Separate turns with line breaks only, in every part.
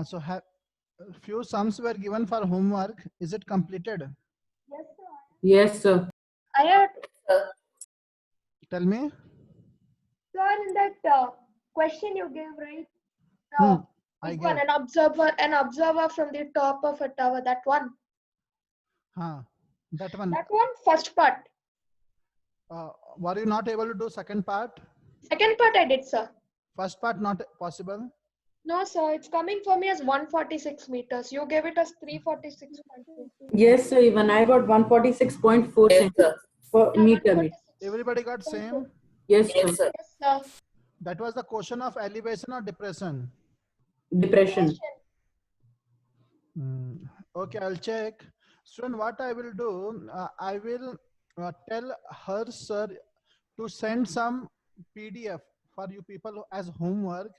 So have few sums were given for homework. Is it completed?
Yes, sir.
Yes, sir.
I had,
Tell me.
sir, in that question you gave, right?
Hmm.
Uh,
I
big one,
gave.
an observer from the top of a tower. That one.
That one.
That one, first part.
Were you not able to do second part?
Second part I did, sir.
First part not possible.
No, sir, it's coming for me as 146 meters. You gave it as 346.4.
Yes, sir. Even I got 146.4 for
Yeah,
meter.
146.
Everybody got same.
Yes, sir.
Yes, sir.
That was the question of elevation or depression.
Depression.
Okay, I'll check. Student, what I will do, I will tell her sir to send some PDF for you people as homework.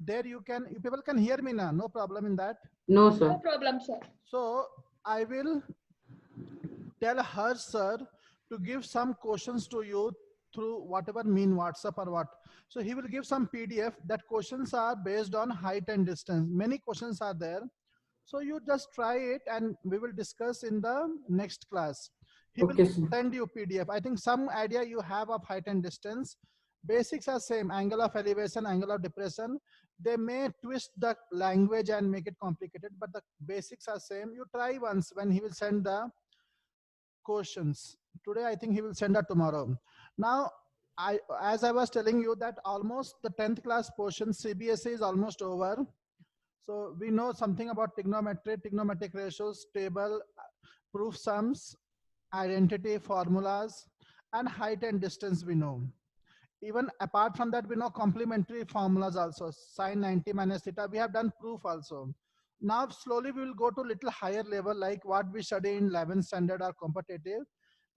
There you people can hear me now. No problem in that.
No,
No
sir.
problem, sir.
So I will tell her sir to give some questions to you through whatever mean WhatsApp or what. So he will give some PDF that questions are based on height and distance. Many questions are there. So you just try it and we will discuss in the next class. He will
Okay, sir.
send you PDF. I think some idea you have of height and distance. Basics are same, angle of elevation, angle of depression. They may twist the language and make it complicated, but the basics are same. You try once when he will send the questions. Today, I think he will send that tomorrow. Now, as I was telling you that almost the 10th class portion, CBSE is almost over. So we know something about trigonometry, trigonometric ratios, table, proof sums, identity formulas, and height and distance we know. Even apart from that, we know complementary formulas also, sine 90 minus theta. We have done proof also. Now slowly we will go to little higher level, like what we study in 11th standard or competitive.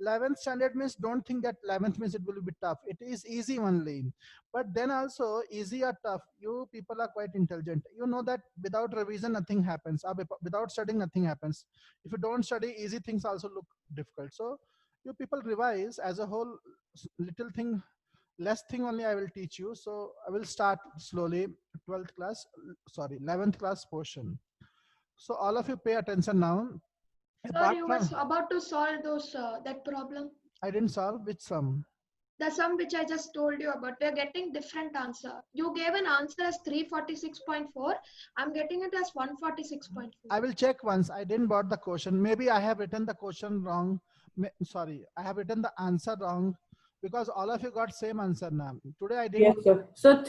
11th standard means don't think that 11th means it will be tough. It is easy only. But then also easy or tough, you people are quite intelligent. You know that without revision nothing happens. Or without studying nothing happens. If you don't study, easy things also look difficult. So you people revise as a whole, little thing, less thing only I will teach you. So I will start slowly. 12th class, sorry, 11th class portion. So all of you pay attention now.
Sir,
Apart
you
from,
was about to solve those that problem.
I didn't solve which sum.
The sum which I just told you about, we are getting different answer. You gave an answer as 346.4. I'm getting it as 146.4.
I will check once. I didn't bought the question. Maybe I have written the question wrong. Sorry, I have written the answer wrong because all of you got same answer now. Today I didn't.
Yes, sir. So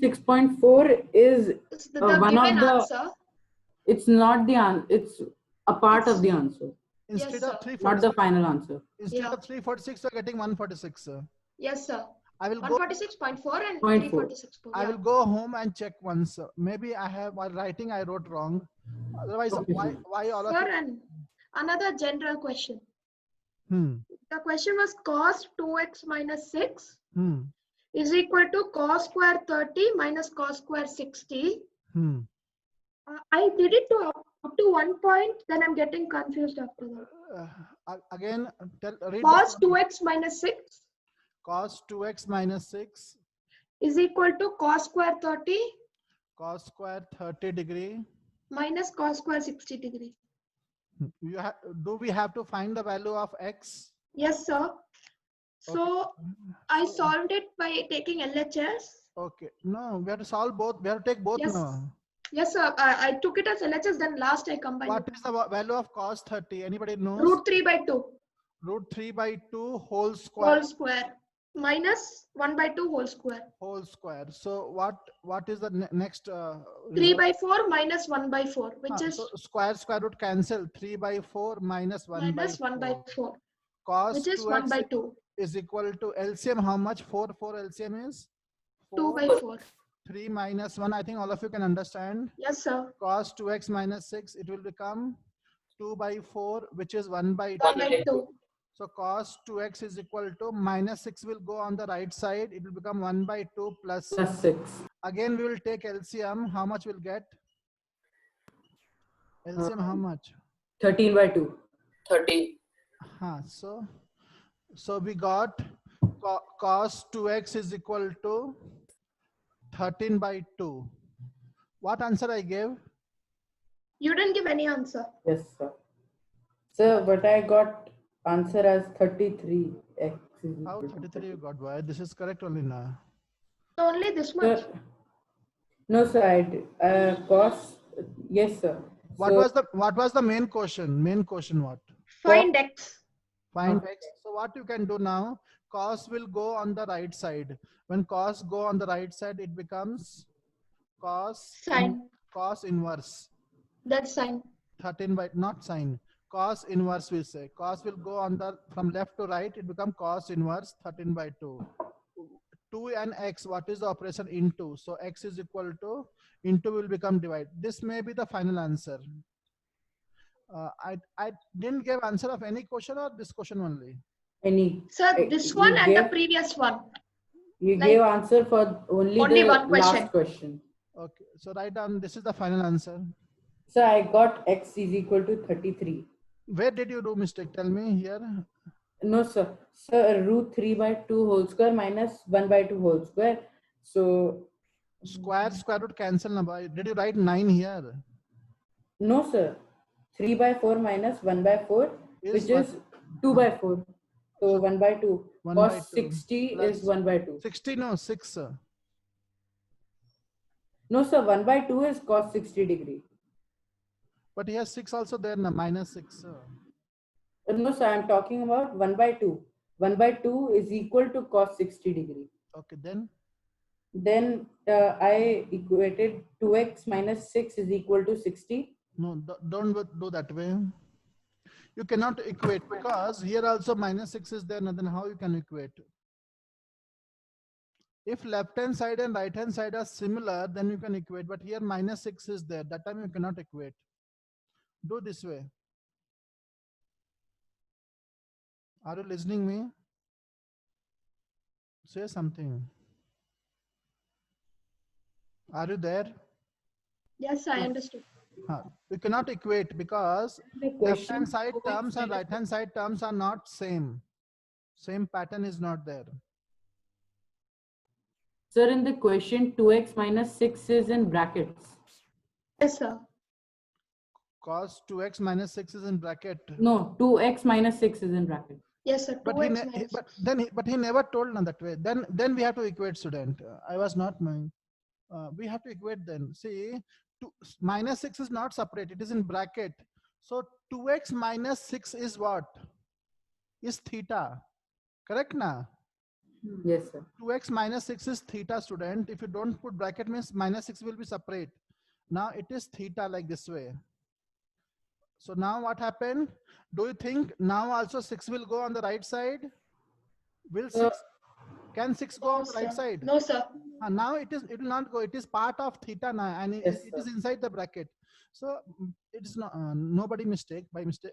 346.4 is
The
one of
given
the.
answer.
It's not the answer. It's a part of the answer,
Instead
Yes,
of
sir.
346,
not the final answer.
instead
Yeah.
of 346, you're getting 146. Sir.
Yes, sir.
I will go.
146.4 and
0.4.
346.4.
I will go home and check once. Maybe I have while writing I wrote wrong. Otherwise,
Okay, sir.
why all of
Sir,
you?
and another general question.
Hmm.
The question was cos 2x minus 6
Hmm.
is equal to cos square 30 minus cos square 60.
Hmm.
I did it to up to one point, then I'm getting confused after that.
Again, read
Cos
the
2x minus 6
cos 2x minus 6
is equal to cos square 30
cos square 30 degree.
minus cos square 60 degree.
You do we have to find the value of x?
Yes, sir. So
Okay.
I solved it by taking LHS.
Okay. No, we have to solve both. We have to take both
Yes.
now.
Yes, sir. I took it as LHS, then last I combined
What
it.
is the value of cos 30? Anybody knows?
Root 3 by 2
Root 3 by 2 whole square.
whole square minus 1 by 2 whole square.
Whole square. So what is the next
3 by 4 minus 1 by 4, which is
so square root cancel. 3 by 4 minus 1
minus
by
1
4.
by 4,
Cos
which is 1
2x
by 2.
is equal to LCM. How much? 4 LCM is
2
4.
by 4.
3 minus 1. I think all of you can understand.
Yes, sir.
Cos 2x minus 6, it will become 2 by 4, which is 1 by
1 by 2.
So cos 2x is equal to minus 6 will go on the right side. It will become 1 by 2 plus
Plus 6.
Again, we will take LCM. How much we'll get? LCM how much?
13 by 2.
30. So we got cos 2x is equal to 13 by 2. What answer I gave?
You didn't give any answer.
Yes, sir. Sir, but I got answer as 33. X is
How
equal to
33 you got? Why? This is correct only now.
Only this much.
Sir, no, sir, I did. Cos, yes, sir.
What was the main question? Main question what?
Find x.
Find x. So what you can do now? Cos will go on the right side. When cos go on the right side, it becomes
Sine.
cos inverse.
That's sine.
13 by not sine. Cos inverse we say. Cos will go on the from left to right. It become cos inverse 13 by 2. 2 and x. What is the operation into? So x is equal to into will become divide. This may be the final answer. I didn't give answer of any question or this question only.
Any.
Sir, this
You
one and the
gave-
previous one.
You
Like,
gave answer for only
only
the
one question.
last question.
Okay, so write down this is the final answer.
So I got x is equal to 33.
Where did you do mistake? Tell me here.
No, sir. Sir, root 3 by 2 whole square minus 1 by 2 whole square. So,
Square root cancel number. Did you write 9 here?
no, sir. 3 by 4 minus 1 by 4, which
what?
is 2 by 4. So 1 by 2.
1 by
Cos
2
60
plus
is 1 by 2.
60 no 6.
No, sir. 1 by 2 is cos 60 degree.
But here 6 also there na minus 6.
No, sir. I'm talking about 1 by 2. 1 by 2 is equal to cos 60 degree.
Okay, then
Then I equated 2x minus 6 is equal to 60.
no, don't do that way. You cannot equate because here also minus 6 is there. Then how you can equate? If left hand side and right hand side are similar, then you can equate. But here minus 6 is there. That time you cannot equate. Do this way. Are you listening me? Say something. Are you there?
Yes, I understood.
We cannot equate because left hand side terms and right hand side terms are not same. Same pattern is not there.
Sir, in the question, 2x minus 6 is in brackets.
Yes, sir.
Cos 2x minus 6 is in bracket.
No, 2x minus 6 is in bracket.
Yes, sir.
But
2x minus
but he never told na that way. Then we have to equate, student. I was not knowing. We have to equate then. See, minus 6 is not separate. It is in bracket. So 2x minus 6 is what? Is theta. Correct na?
Yes, sir.
2x minus 6 is theta, student. If you don't put bracket means minus 6 will be separate. Now it is theta like this way. So now what happened? Do you think now also 6 will go on the right side? Will 6? Can 6 go on the right side?
No, sir.
Now it will not go. It is part of theta now, and
Yes,
it is inside the bracket. So it is not nobody mistake by mistake.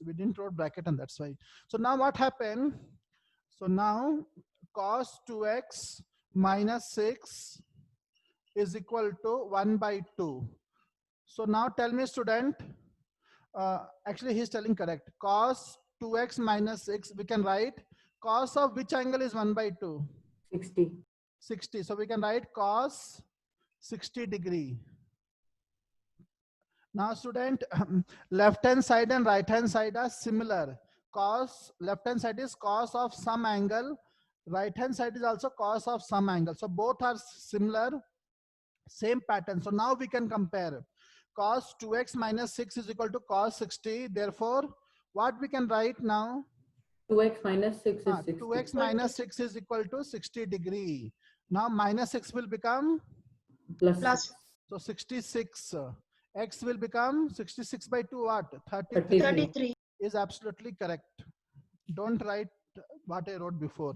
We didn't wrote bracket, and that's why. So now what happened? So now cos 2x minus 6 is equal to 1 by 2. So now tell me, student. Actually, he's telling correct. Cos 2x minus 6, we can write cos of which angle is 1 by 2?
60.
60. So we can write cos 60 degree. Now, student, left hand side and right hand side are similar. Cos, left hand side is cos of some angle. Right hand side is also cos of some angle. So both are similar, same pattern. So now we can compare. Cos 2x minus 6 is equal to cos 60. Therefore, what we can write now?
2x minus 6 is 60.
2x minus 6 is equal to 60 degree. Now minus 6 will become
Plus.
so 66. X will become 66 by 2 what? 33
33.
is absolutely correct. Don't write what I wrote before.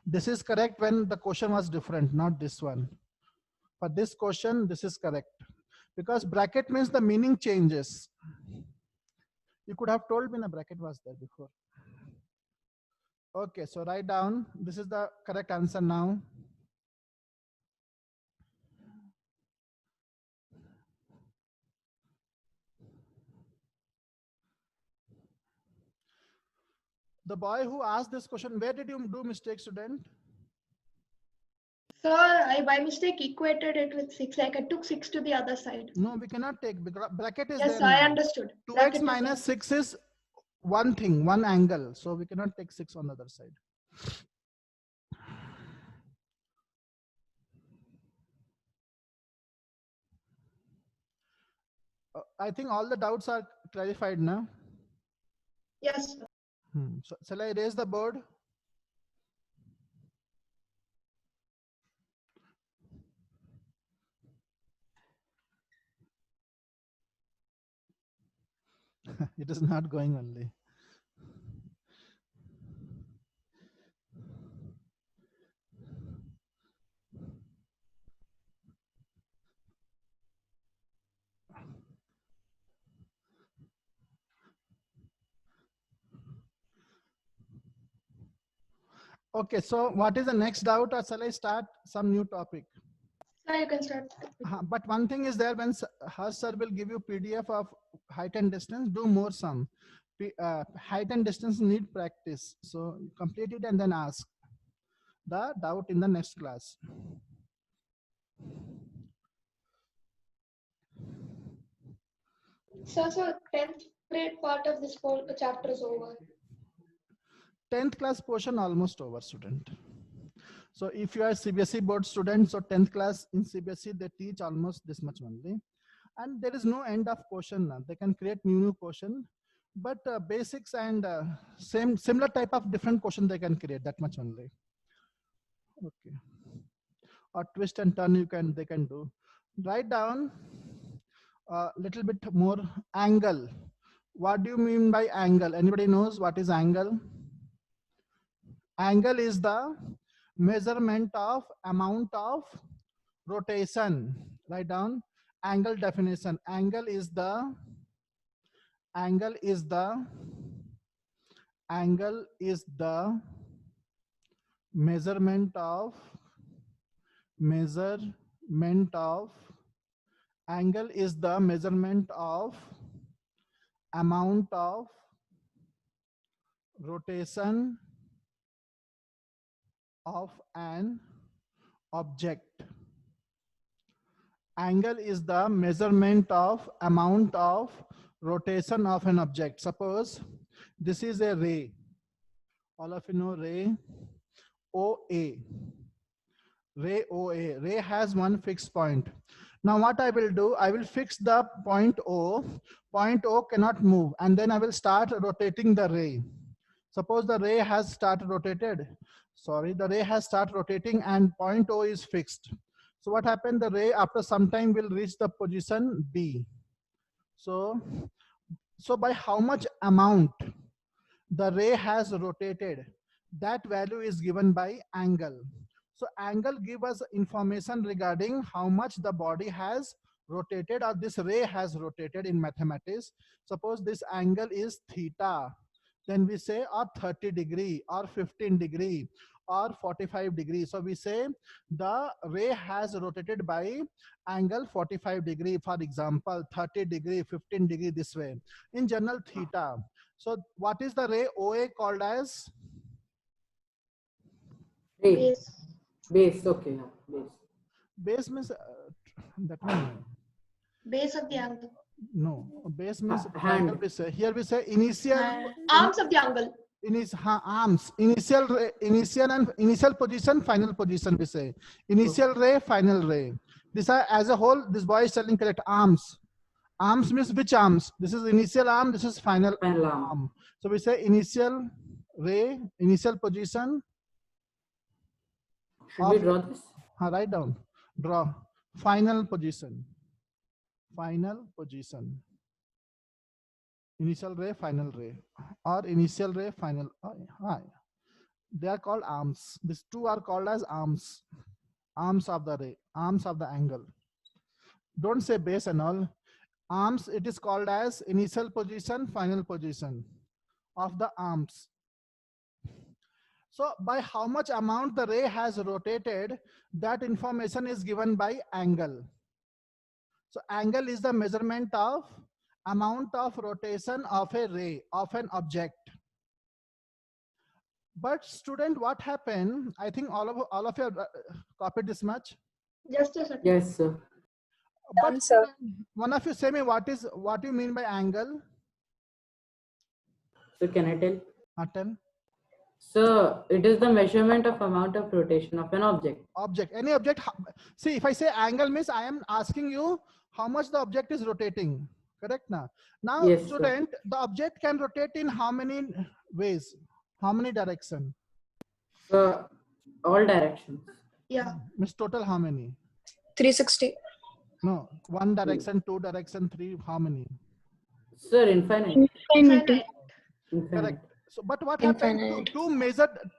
This is correct when the question was different, not this one. For this question, this is correct. Because bracket means the meaning changes. You could have told me a bracket was there before. Okay, so write down. This is the correct answer now. The boy who asked this question, where did you do mistake, student?
Sir, I by mistake equated it with 6. Like I took 6 to the other side.
No, we cannot take, because bracket is
Yes,
there
I
now.
understood.
2x
Bracket is
minus
there.
6 is one thing, one angle. So we cannot take 6 on the other side. I think all the doubts are clarified now.
Yes, sir.
So shall I erase the board? It is not going only. Okay, so what is the next doubt, or shall I start some new topic?
Sir, you can start.
But one thing is there, when Harsh sir will give you PDF of height and distance, do more sum. Height and distance need practice. So complete it and then ask the doubt in the next class.
So 10th grade part of this whole chapter is over.
10th class portion almost over, student. So if you are CBSE board student, so 10th class in CBSE, they teach almost this much only. And there is no end of question now. They can create new question, but basics and similar type of different question they can create, that much only. Okay. Or twist and turn they can do. Write down a little bit more angle. What do you mean by angle? Anybody knows what is angle? Angle is the measurement of amount of rotation. Write down angle definition. Angle is the measurement of angle is the measurement of amount of rotation of an object. Angle is the measurement of amount of rotation of an object. Suppose this is a ray. All of you know ray OA. Ray OA. Ray has one fixed point. Now what I will do, I will fix the point O. Point O cannot move, and then I will start rotating the ray. Suppose the ray has started rotated. Sorry, the ray has started rotating and point O is fixed. So what happened? The ray after some time will reach the position B. So by how much amount the ray has rotated, that value is given by angle. So angle gives us information regarding how much the body has rotated, or this ray has rotated in mathematics. Suppose this angle is theta, then we say or 30 degree or 15 degree or 45 degrees. So we say the ray has rotated by angle 45 degree, for example 30 degree, 15 degree, this way. In general theta. So what is the ray OA called as?
Ray.
Base.
Base, okay. Base.
Base means that one.
Base of the angle.
No, base means
Hand.
we say. Here we say initial.
Arms of the angle.
Arms. Initial position, final position. We say initial ray, final ray. This are as a whole. This boy is telling correct. Arms. Arms means which arms? This is initial arm. This is final arm. So we say initial ray, initial position.
Should we draw this?
Write down. Draw. Final position. Final position. Initial ray, final ray, or initial ray, final. They are called arms. These two are called as arms. Arms of the ray, arms of the angle. Don't say base and all. Arms, it is called as initial position, final position of the arms. So by how much amount the ray has rotated, that information is given by angle. So angle is the measurement of amount of rotation of a ray, of an object. But student, what happened? I think all of you have copied this much.
Just a second.
Yes, sir.
But
Done, sir.
one of you say me what you mean by angle?
So can I tell?
Tell.
So it is the measurement of amount of rotation of an object.
Object, any object. See, if I say angle means I am asking you how much the object is rotating. Correct now. Now,
Yes, sir.
student, the object can rotate in how many ways? How many direction?
So all directions.
Yeah.
Means total how many?
360.
No, one direction, two direction, three. How many?
Sir, infinite.
Infinity.
Infinite.
Correct. So, but what happened?
Infinite.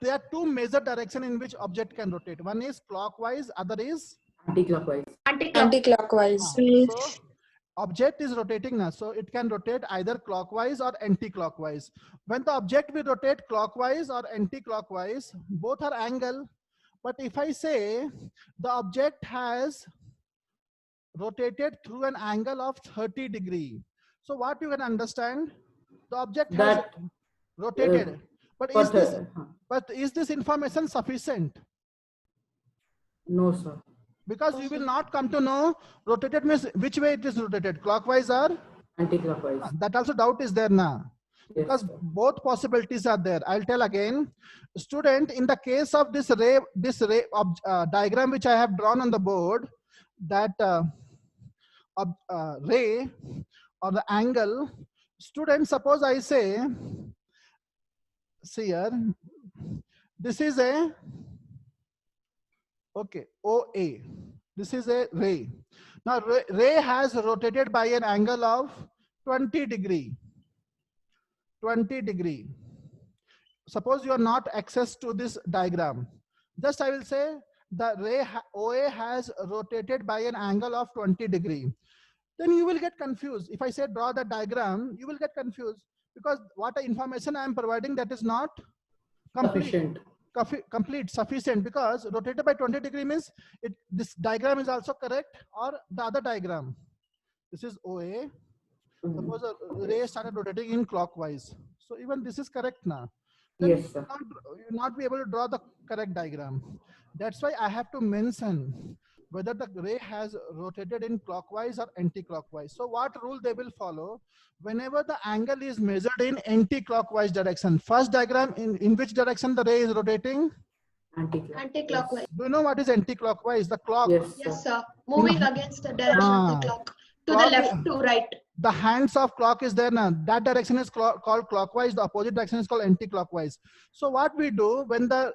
There are two major direction in which object can rotate. One is clockwise, other is
Anti-clockwise.
Anti-clockwise.
so object is rotating now, so it can rotate either clockwise or anti-clockwise. When the object will rotate clockwise or anti-clockwise, both are angle. But if I say the object has rotated through an angle of 30 degree, so what you can understand? The object has
That
rotated. But is this information sufficient?
No, sir.
Because you will not come to know rotated means which way it is rotated, clockwise or
Anti-clockwise.
that also doubt is there now.
Yes,
Because
sir.
both possibilities are there. I'll tell again, student, in the case of this diagram which I have drawn on the board, that ray or the angle, student, suppose I say, see here, this is a, okay, OA. This is a ray. Now ray has rotated by an angle of 20 degree. 20 degree. Suppose you are not access to this diagram. Just I will say the ray OA has rotated by an angle of 20 degree. Then you will get confused. If I say draw the diagram, you will get confused because what information I am providing, that is not complete. Sufficient, because rotated by 20 degree means this diagram is also correct, or the other diagram. This is OA. Suppose a ray started rotating in clockwise. So even this is correct now. Then
Yes, sir.
you will not be able to draw the correct diagram. That's why I have to mention whether the ray has rotated in clockwise or anti-clockwise. So what rule they will follow? Whenever the angle is measured in anti-clockwise direction, first diagram, in which direction the ray is rotating?
Anti-clockwise.
Anti-clockwise.
Do you know what is anti-clockwise? The clock.
Yes, sir.
Yes, sir. Moving against the direction of the clock. To the left, to right.
The hands of clock is there now. That direction is called clockwise. The opposite direction is called anti-clockwise. So what we do, when the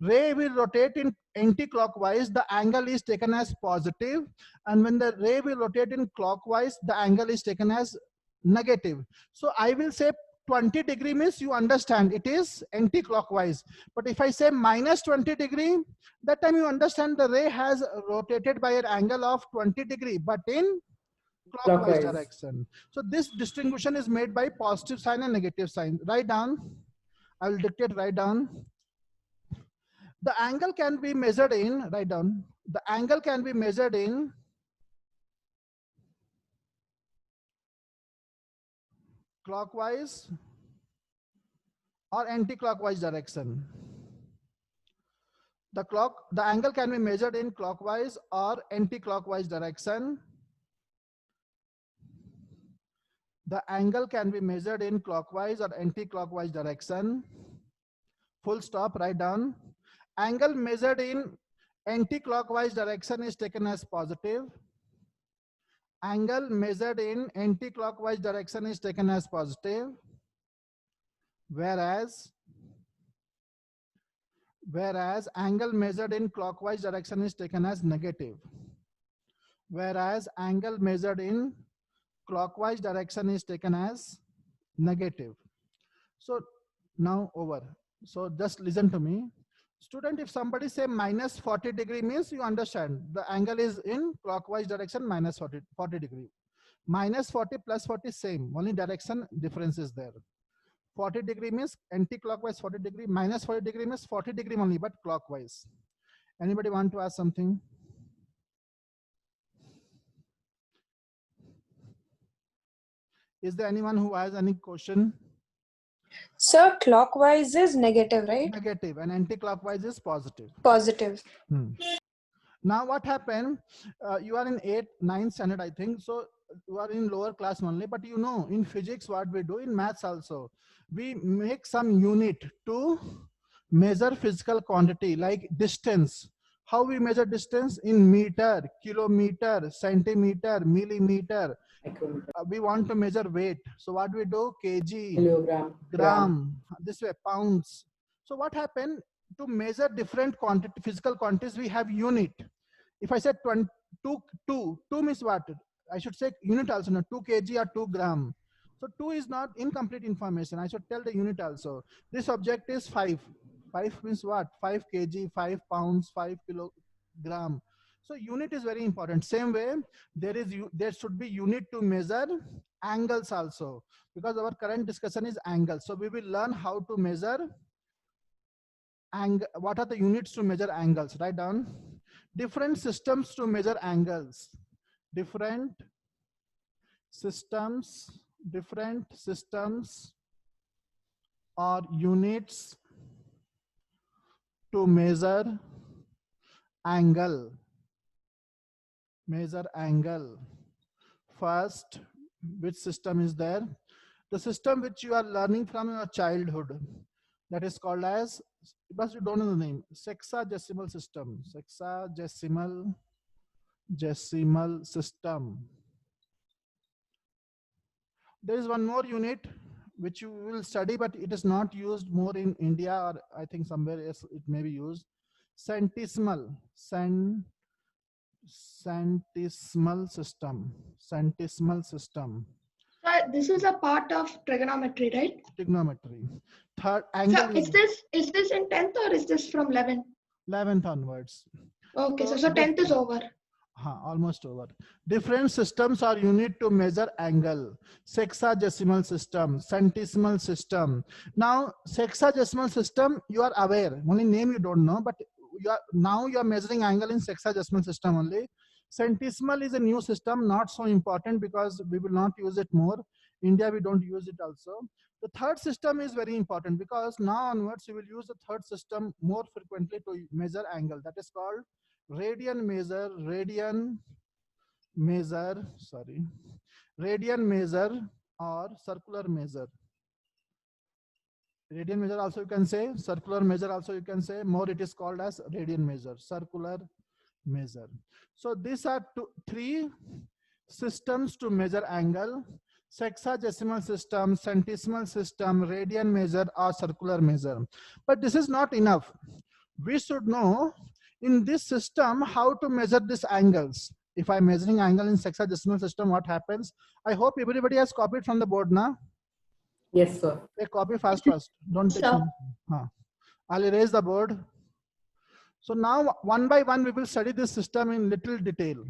ray will rotate in anti-clockwise, the angle is taken as positive, and when the ray will rotate in clockwise, the angle is taken as negative. So I will say 20 degree means you understand it is anti-clockwise. But if I say minus 20 degree, that time you understand the ray has rotated by an angle of 20 degree, but in clockwise direction. So this distinction is made by positive sign and negative sign. Write down. I will dictate. Write down. The angle can be measured in. Write down. The angle can be measured in clockwise or anti-clockwise direction. The angle can be measured in clockwise or anti-clockwise direction. The angle can be measured in clockwise or anti-clockwise direction. Full stop, write down. Angle measured in anti-clockwise direction is taken as positive. Angle measured in anti-clockwise direction is taken as positive. Whereas angle measured in clockwise direction is taken as negative. Whereas angle measured in clockwise direction is taken as negative. So now over. So just listen to me. Student, if somebody say minus 40 degree means you understand the angle is in clockwise direction minus 40 degree. Minus 40 plus 40 same, only direction difference is there. 40 degree means anti-clockwise 40 degree, minus 40 degree means 40 degree only but clockwise. Anybody want to ask something? Is there anyone who has any question?
Sir, clockwise is negative, right?
Negative, and anti-clockwise is positive.
Positive.
Now what happened? You are in 8th, 9th standard, I think. So you are in lower class only, but you know, in physics, what we do, in maths also, we make some unit to measure physical quantity like distance. How we measure distance? In meter, kilometer, centimeter, millimeter.
Micrometer.
We want to measure weight. So what we do? Kg,
Kilogram.
gram, this way, pounds. So what happened? To measure different quantity, physical quantities, we have unit. If I said 2 means what? I should say unit also, no, 2 kg or 2 gram. So 2 is not incomplete information. I should tell the unit also. This object is 5. 5 means what? 5 kg, 5 pounds, 5 kilogram. So unit is very important. Same way, there should be unit to measure angles also, because our current discussion is angles. So we will learn how to measure angle. What are the units to measure angles? Write down. Different systems to measure angles. Different systems or units to measure angle. Measure angle. First, which system is there? The system which you are learning from your childhood, that is called as, but you don't know the name, sexagesimal system. Decimal system. There is one more unit which you will study, but it is not used more in India, or I think somewhere else it may be used. Centesimal system.
Sir, this is a part of trigonometry, right?
Trigonometry. Third angle.
So is this in 10th or is this from 11th?
11th onwards.
Okay, so 10th is over.
Almost over. Different systems are unit to measure angle. Sexagesimal system, centesimal system. Now, sexagesimal system, you are aware. Only name you don't know, but now you are measuring angle in sexagesimal system only. Centesimal is a new system, not so important because we will not use it more. India, we don't use it also. The third system is very important because now onwards you will use the third system more frequently to measure angle. That is called radian measure or circular measure. Radian measure also you can say, circular measure also you can say. More it is called as radian measure, circular measure. So these are three systems to measure angle: sexagesimal system, centesimal system, radian measure, or circular measure. But this is not enough. We should know in this system how to measure these angles. If I'm measuring angle in sexagesimal system, what happens? I hope everybody has copied from the board now.
Yes, sir.
Take copy fast. Don't take. I'll erase the board. So now one by one we will study this system in little detail.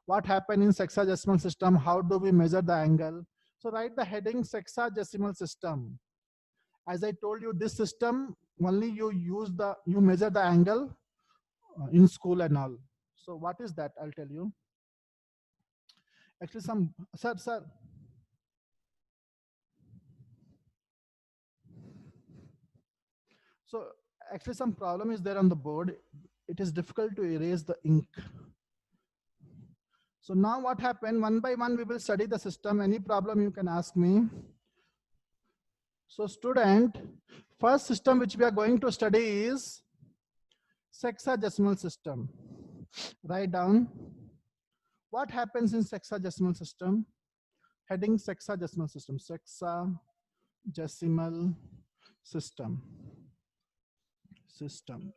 What happened in sexagesimal system? How do we measure the angle? So write the heading sexagesimal system. As I told you, this system only you measure the angle in school and all. So what is that? I'll tell you. Actually, sir. So actually some problem is there on the board. It is difficult to erase the ink. So now what happened? One by one we will study the system. Any problem you can ask me. So student, first system which we are going to study is sexagesimal system. Write down. What happens in sexagesimal system? Heading sexagesimal system. Sexagesimal system. SYSTEM.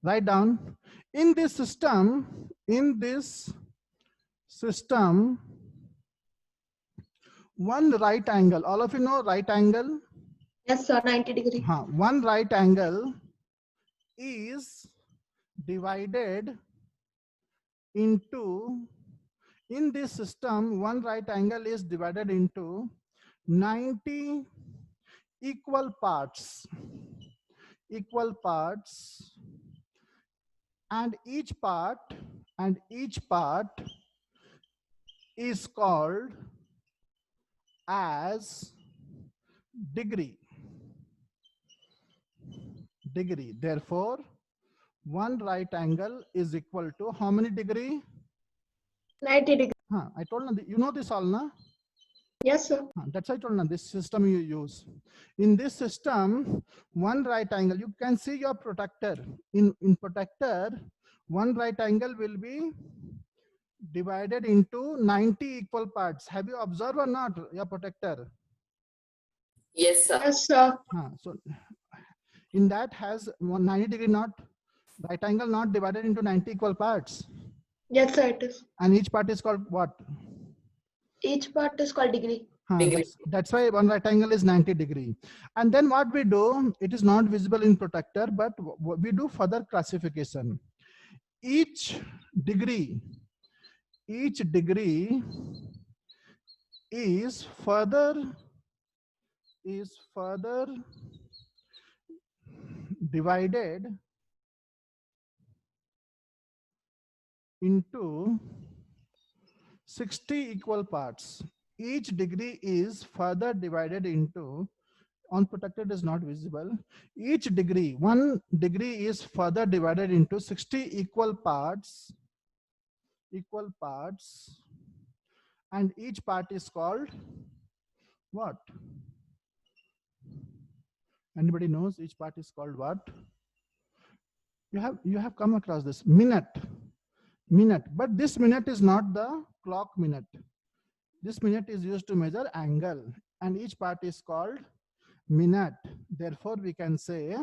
Write down. In this system, one right angle. All of you know right angle?
Yes, sir, 90 degree.
One right angle is divided into, in this system, one right angle is divided into 90 equal parts, and each part is called as degree. Degree. Therefore, one right angle is equal to how many degree?
90 degrees.
I told you, you know this all, na?
Yes, sir.
That's why I told you this system you use. In this system, one right angle, you can see your protector. In protector, one right angle will be divided into 90 equal parts. Have you observed or not your protector?
Yes, sir.
Yes, sir.
So in that has 90 degree not right angle not divided into 90 equal parts.
Yes, sir, it is.
And each part is called what?
Each part is called degree.
Degree.
That's why one right angle is 90 degree. And then what we do, it is not visible in protector, but we do further classification. Each degree is further divided into 60 equal parts. Each degree is further divided into, on protected is not visible. Each degree, one degree is further divided into 60 equal parts, and each part is called what? Anybody knows each part is called what? You have come across this minute, but this minute is not the clock minute. This minute is used to measure angle, and each part is called minute. Therefore, we can say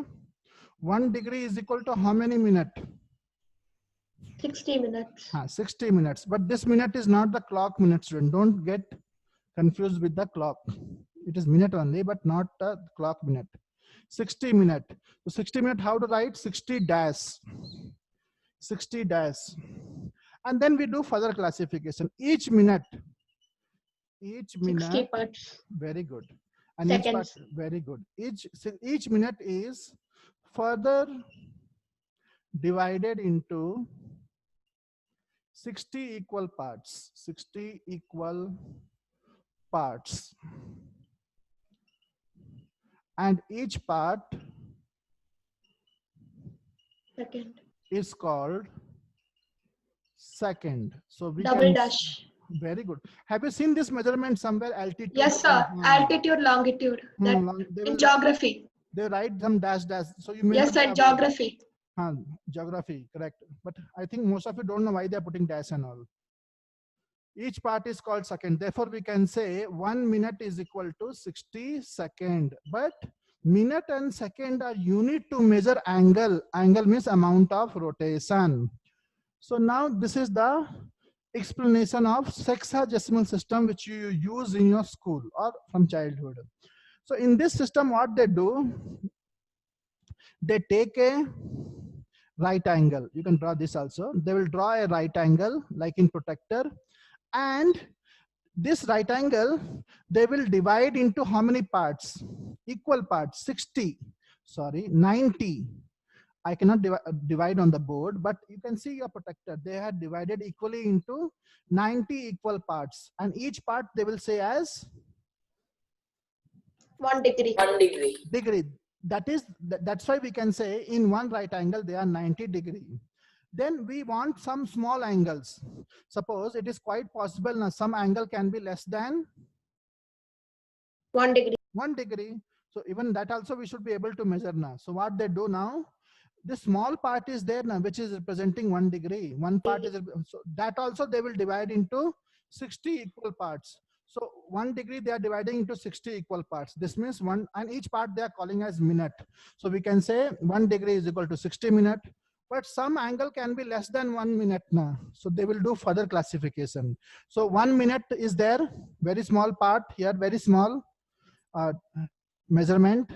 1 degree is equal to how many minutes?
60 minutes.
60 minutes. But this minute is not the clock minute, student. Don't get confused with the clock. It is minute only, but not the clock minute. 60 minute. So 60 minute, how to write? 60 dash. 60 dash. And then we do further classification. Each minute.
60 parts.
Very good. And
Seconds.
each part, very good. Each minute is further divided into 60 equal parts. 60 equal parts. And each part
Second.
is called second. So we
Double
can,
dash.
very good. Have you seen this measurement somewhere? Altitude?
Yes, sir. Altitude, longitude. That in geography.
They write some dash. So you may
Yes,
not
sir.
have-
Geography.
Geography, correct. But I think most of you don't know why they're putting dash and all. Each part is called second. Therefore, we can say 1 minute is equal to 60 seconds. But minute and second are unit to measure angle. Angle means amount of rotation. So now this is the explanation of sexagesimal system which you use in your school or from childhood. So in this system, what they do, they take a right angle. You can draw this also. They will draw a right angle like in protector, and this right angle they will divide into how many parts? Equal parts. 90. I cannot divide on the board, but you can see your protector. They are divided equally into 90 equal parts, and each part they will say as
1 degree.
1 degree.
Degree. That's why we can say in one right angle they are 90 degree. Then we want some small angles. Suppose it is quite possible now some angle can be less than
1 degree.
1 degree. So even that also we should be able to measure now. So what they do now, this small part is there now, which is representing 1 degree. One part is, so that also they will divide into 60 equal parts. So 1 degree they are dividing into 60 equal parts. This means one, and each part they are calling as minute. So we can say 1 degree is equal to 60 minutes. But some angle can be less than 1 minute now. So they will do further classification. So 1 minute is there, very small part here, very small measurement,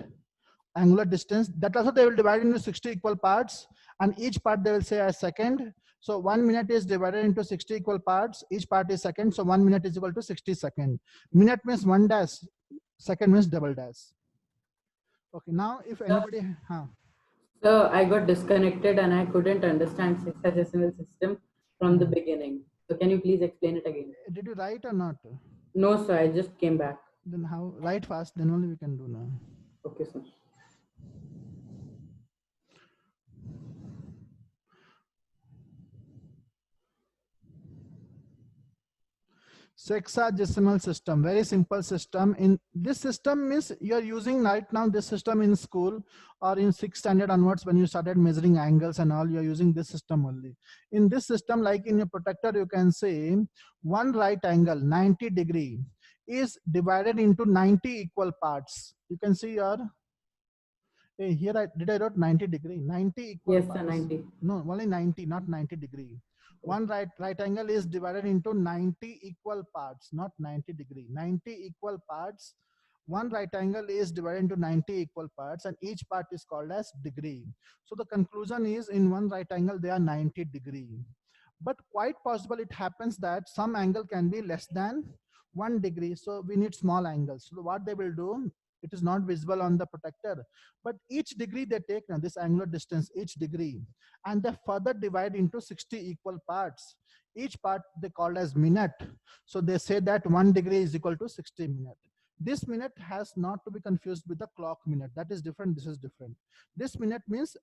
angular distance. That also they will divide into 60 equal parts, and each part they will say as second. So 1 minute is divided into 60 equal parts. Each part is second. So 1 minute is equal to 60 seconds. Minute means 1 dash, second means double dash. Okay, now if anybody,
So I got disconnected and I couldn't understand sexagesimal system from the beginning. So can you please explain it again?
did you write or not?
No, sir. I just came back.
Then how? Write fast, then only we can do now.
Okay, sir.
Sexagesimal system, very simple system. In this system means you are using right now this system in school or in 6th standard onwards when you started measuring angles and all, you are using this system only. In this system, like in your protector, you can say one right angle 90 degree is divided into 90 equal parts. You can see your, hey, here I wrote 90 degree, 90 equal
Yes,
parts.
sir, 90.
No, only 90, not 90 degree. One right angle is divided into 90 equal parts, not 90 degree. 90 equal parts. One right angle is divided into 90 equal parts, and each part is called as degree. So the conclusion is in one right angle they are 90 degree. But quite possible it happens that some angle can be less than 1 degree. So we need small angles. So what they will do, it is not visible on the protector, but each degree they take now, this angular distance, each degree, and they further divide into 60 equal parts. Each part they call as minute. So they say that 1 degree is equal to 60 minute. This minute has not to be confused with the clock minute. That is different. This is different. This minute means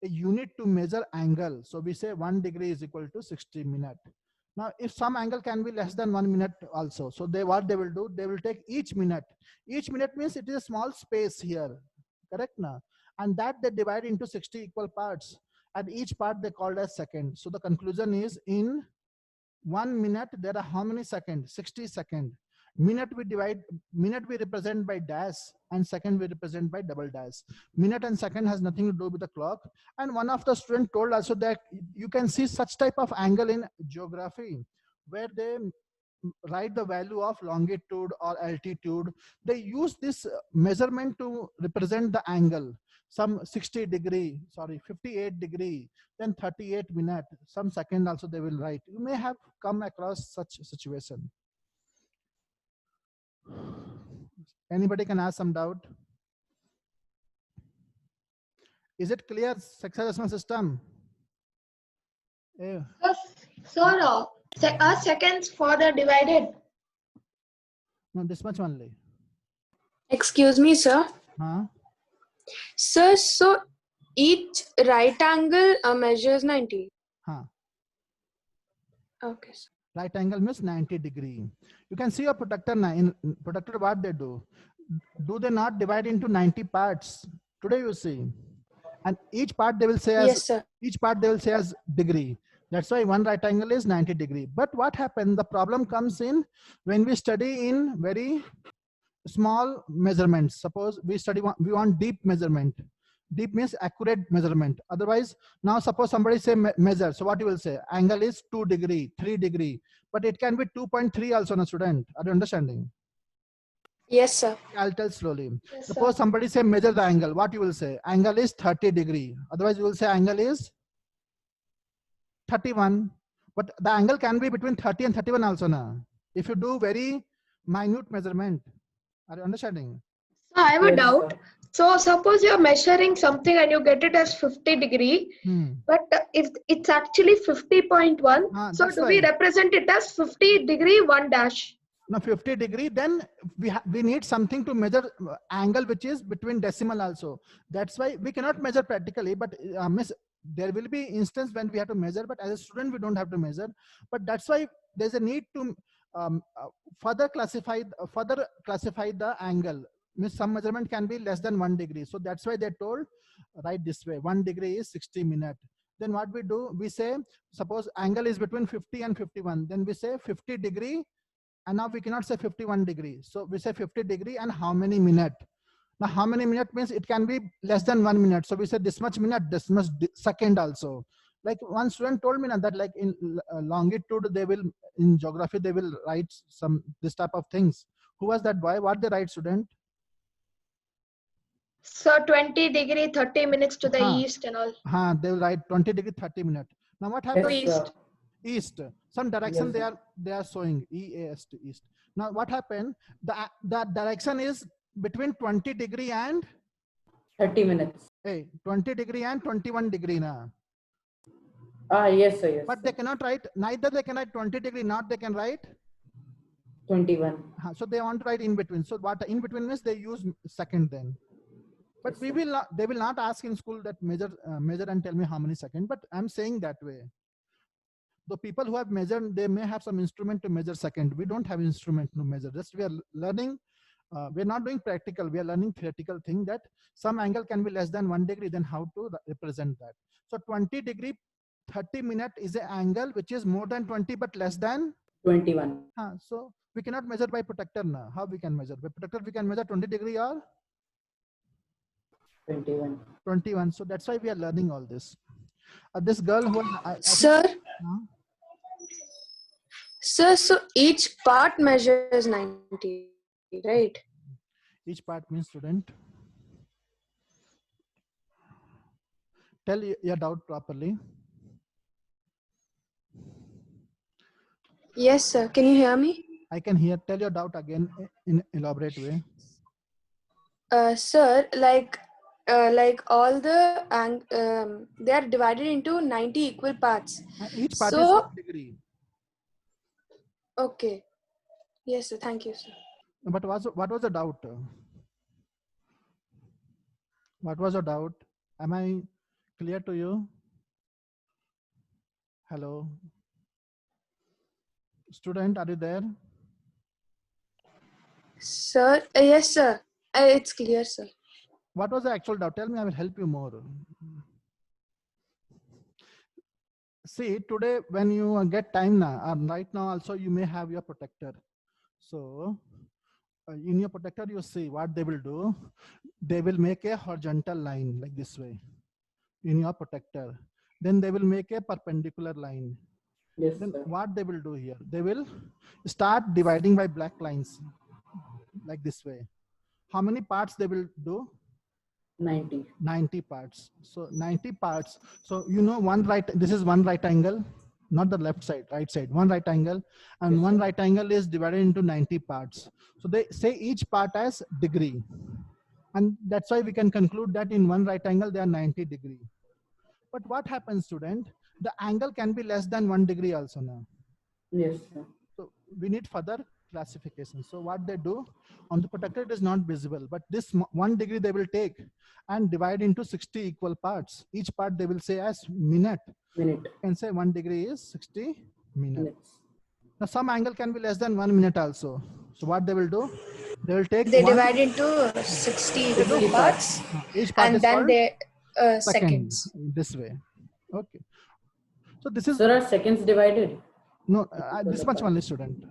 a unit to measure angle. So we say 1 degree is equal to 60 minute. Now, if some angle can be less than 1 minute also, so what they will do, they will take each minute. Each minute means it is a small space here, correct now? And that they divide into 60 equal parts, and each part they called as second. So the conclusion is in 1 minute there are how many seconds? 60 seconds. Minute we represent by dash, and second we represent by double dash. Minute and second has nothing to do with the clock. And one of the student told also that you can see such type of angle in geography where they write the value of longitude or altitude. They use this measurement to represent the angle. Some 60 degree, sorry, 58 degree, then 38 minute, some second also they will write. You may have come across such situation. Anybody can ask some doubt? Is it clear, sexagesimal system? Yeah.
Sir, seconds further divided.
No, this much only.
Excuse me, sir.
Huh?
Sir, so each right angle measures 90.
Huh.
Okay, sir.
Right angle means 90 degree. You can see a protector now. In protector, what they do? Do they not divide into 90 parts? Today you see. And each part they will say as,
Yes, sir.
each part they will say as degree. That's why one right angle is 90 degree. But what happened? The problem comes in when we study in very small measurements. Suppose we want deep measurement. Deep means accurate measurement. Otherwise, now suppose somebody say measure. So what you will say? Angle is 2 degree, 3 degree, but it can be 2.3 also, na student. Are you understanding?
Yes, sir.
I'll
tell slowly.
Yes,
Suppose
sir.
somebody say measure the angle. What you will say? Angle is 30 degree. Otherwise, you will say angle is 31. But the angle can be between 30 and 31 also, na. If you do very minute measurement. Are you understanding?
So I have a
Yes,
doubt.
sir.
So suppose you're measuring something and you get it as 50 degree, but if it's actually 50.1, so
that's
do we
why.
represent it as 50 degree 1 dash?
Now 50 degree, then we need something to measure angle which is between decimal also. That's why we cannot measure practically, but there will be instance when we have to measure, but as a student we don't have to measure. But that's why there's a need to further classify the angle. Means some measurement can be less than 1 degree. So that's why they told right this way, 1 degree is 60 minutes. Then what we do, we say, suppose angle is between 50 and 51. Then we say 50 degree, and now we cannot say 51 degree. So we say 50 degree and how many minute. Now how many minute means it can be less than 1 minute. So we say this much minute, this much second also. Like one student told me that like in longitude, they will, in geography, they will write some this type of things. Who was that boy? What they write, student?
So 20 degree 30 minutes to the east and all.
They will write 20 degree 30 minutes. Now what happens?
Yes, sir.
East, some direction
Yes,
they are showing EAST, east. Now what happened? The direction is between 20 degree and
30 minutes.
20 degree and 21 degree now.
Yes, sir. Yes.
But they cannot write, neither they can write 20 degree, not they can write
21.
So they want to write in between. So what in between means they use second then. But
Yes,
we
sir.
will not, they will not ask in school that measure and tell me how many seconds, but I'm saying that way. The people who have measured, they may have some instrument to measure second. We don't have instrument to measure. Just we are learning, we're not doing practical. We are learning theoretical thing that some angle can be less than 1 degree, then how to represent that. So 20 degree, 30 minute is an angle which is more than 20 but less than
21.
so we cannot measure by protector now. How we can measure? By protector we can measure 20 degree or
21.
21. So that's why we are learning all this. This girl who I think,
Sir, sir, so each part measures 90, right?
each part means student. Tell your doubt properly.
Yes, sir. Can you hear me?
I can hear. Tell your doubt again in elaborate way.
Sir, like all the they are divided into 90 equal parts.
Each part is
So,
1 degree.
okay. Yes, sir. Thank you, sir.
But what was the doubt? What was the doubt? Am I clear to you? Hello? Student, are you there?
Sir, yes, sir. It's clear, sir.
What was the actual doubt? Tell me, I will help you more. See, today when you get time now, right now also you may have your protector. So in your protector, you see what they will do. They will make a horizontal line like this way in your protector. Then they will make a perpendicular line.
Yes,
Then
sir.
what they will do here? They will start dividing by black lines like this way. How many parts they will do?
90.
90 parts. So 90 parts. So you know this is one right angle, not the left side, right side, one right angle, and
Yes,
one
sir.
right angle is divided into 90 parts. So they say each part as degree. And that's why we can conclude that in one right angle, they are 90 degree. But what happens, student? The angle can be less than 1 degree also now.
Yes, sir.
So we need further classification. So what they do on the protector, it is not visible, but this 1 degree they will take and divide into 60 equal parts. Each part they will say as minute.
Minute.
You can say 1 degree is 60 minutes.
Minutes.
Now some angle can be less than 1 minute also. So what they will do? They will take
They divide into 60 equal parts,
each part
and
is
then
called
they
second,
seconds.
this way. Okay. So this is
Sir, are seconds divided?
no this much only, student.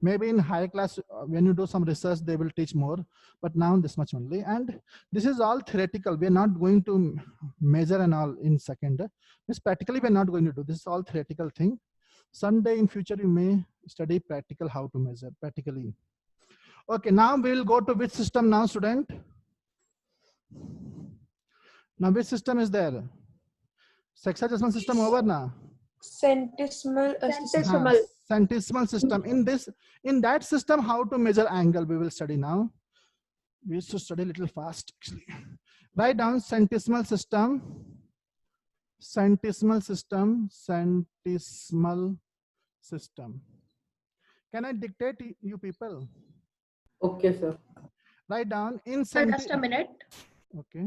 Maybe in higher class, when you do some research, they will teach more, but now this much only. And this is all theoretical. We are not going to measure and all in second. This practically we are not going to do. This is all theoretical thing. Someday in future, you may study practical how to measure practically. Okay, now we will go to which system now, student? Now which system is there? Sexagesimal system over now.
Centesimal.
Centesimal system. In that system, how to measure angle we will study now. We used to study a little fast actually. Write down centesimal system. Centesimal system. Centesimal system. Can I dictate you people?
Okay, sir.
Write down in
Just a minute.
Okay.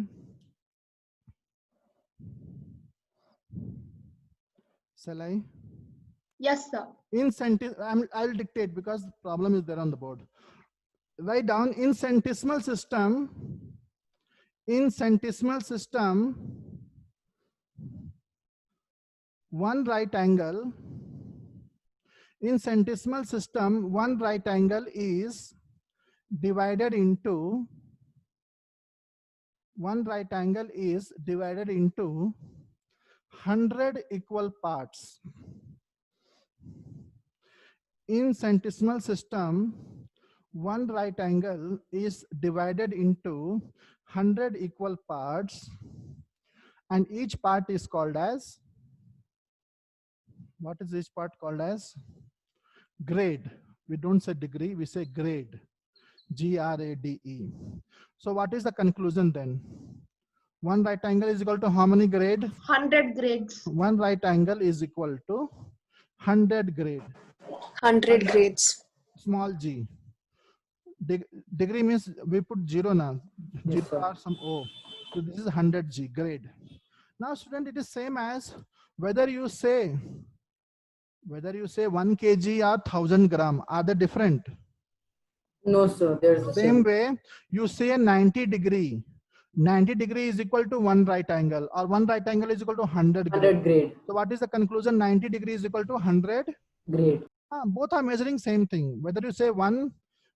Shall I?
Yes, sir.
In I'll dictate because the problem is there on the board. Write down in centesimal system. In centesimal system, one right angle. In centesimal system, one right angle is divided into 100 equal parts. In centesimal system, one right angle is divided into 100 equal parts, and each part is called as, what is each part called as? Grade. We don't say degree, we say grade. G-R-A-D-E. So what is the conclusion then? One right angle is equal to how many grade?
100 grades.
One right angle is equal to 100 grade.
100 grades.
small g. Degree means we put 0 now.
Yes,
0
sir.
or some O. So this is 100 G grade. Now student, it is same as whether you say 1 kg or 1000 gram. Are they different?
No, sir. There's the
Same
same.
way, you say a 90 degree. 90 degree is equal to 1 right angle, or 1 right angle is equal to 100 grade.
100 grade.
So what is the conclusion? 90 degree is equal to 100
Grade.
both are measuring same thing. Whether you say 1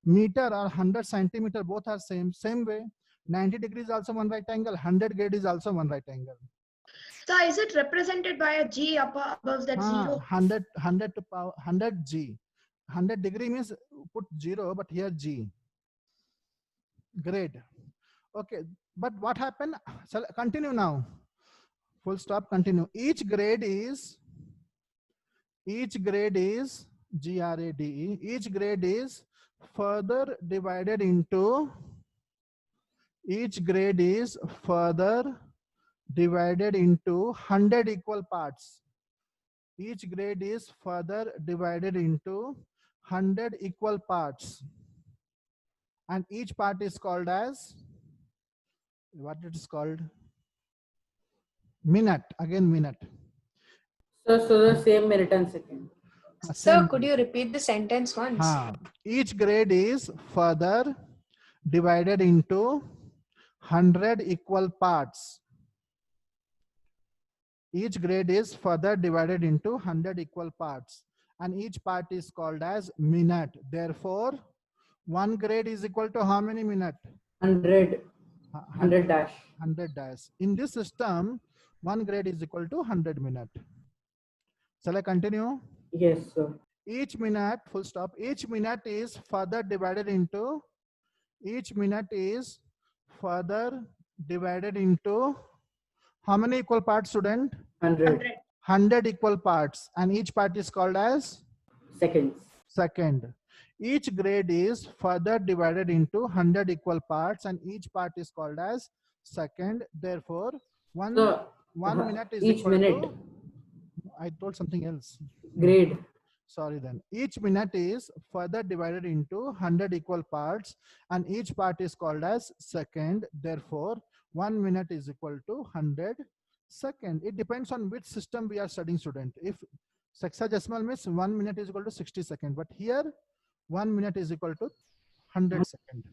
meter or 100 centimeter, both are same way. 90 degrees also one right angle, 100 grade is also one right angle.
So is it represented by a G above that 0?
100 to power 100 G. 100 degree means put 0, but here G. Grade. Okay, but what happened? So continue now. Full stop, continue. Each grade is GRADE. Each grade is further divided into 100 equal parts. Each grade is further divided into 100 equal parts, and each part is called as what it is called? Minute. Again, minute.
So the same minute and second.
Sir,
Same
could
thing.
you repeat the sentence once?
Each grade is further divided into 100 equal parts. Each grade is further divided into 100 equal parts, and each part is called as minute. Therefore, one grade is equal to how many minute?
100. 100 dash.
100 dash. In this system, one grade is equal to 100 minute. Shall I continue?
Yes, sir.
Each minute, full stop, each minute is further divided into how many equal parts, student?
100
100 equal parts, and each part is called as
seconds.
second. Each grade is further divided into 100 equal parts, and each part is called as second. Therefore, one minute is
each
equal
minute.
to, I told something else.
Grade.
Sorry then. Each minute is further divided into 100 equal parts, and each part is called as second. Therefore, 1 minute is equal to 100 second. It depends on which system we are studying, student. If sexagesimal means 1 minute is equal to 60 seconds, but here 1 minute is equal to 100 seconds.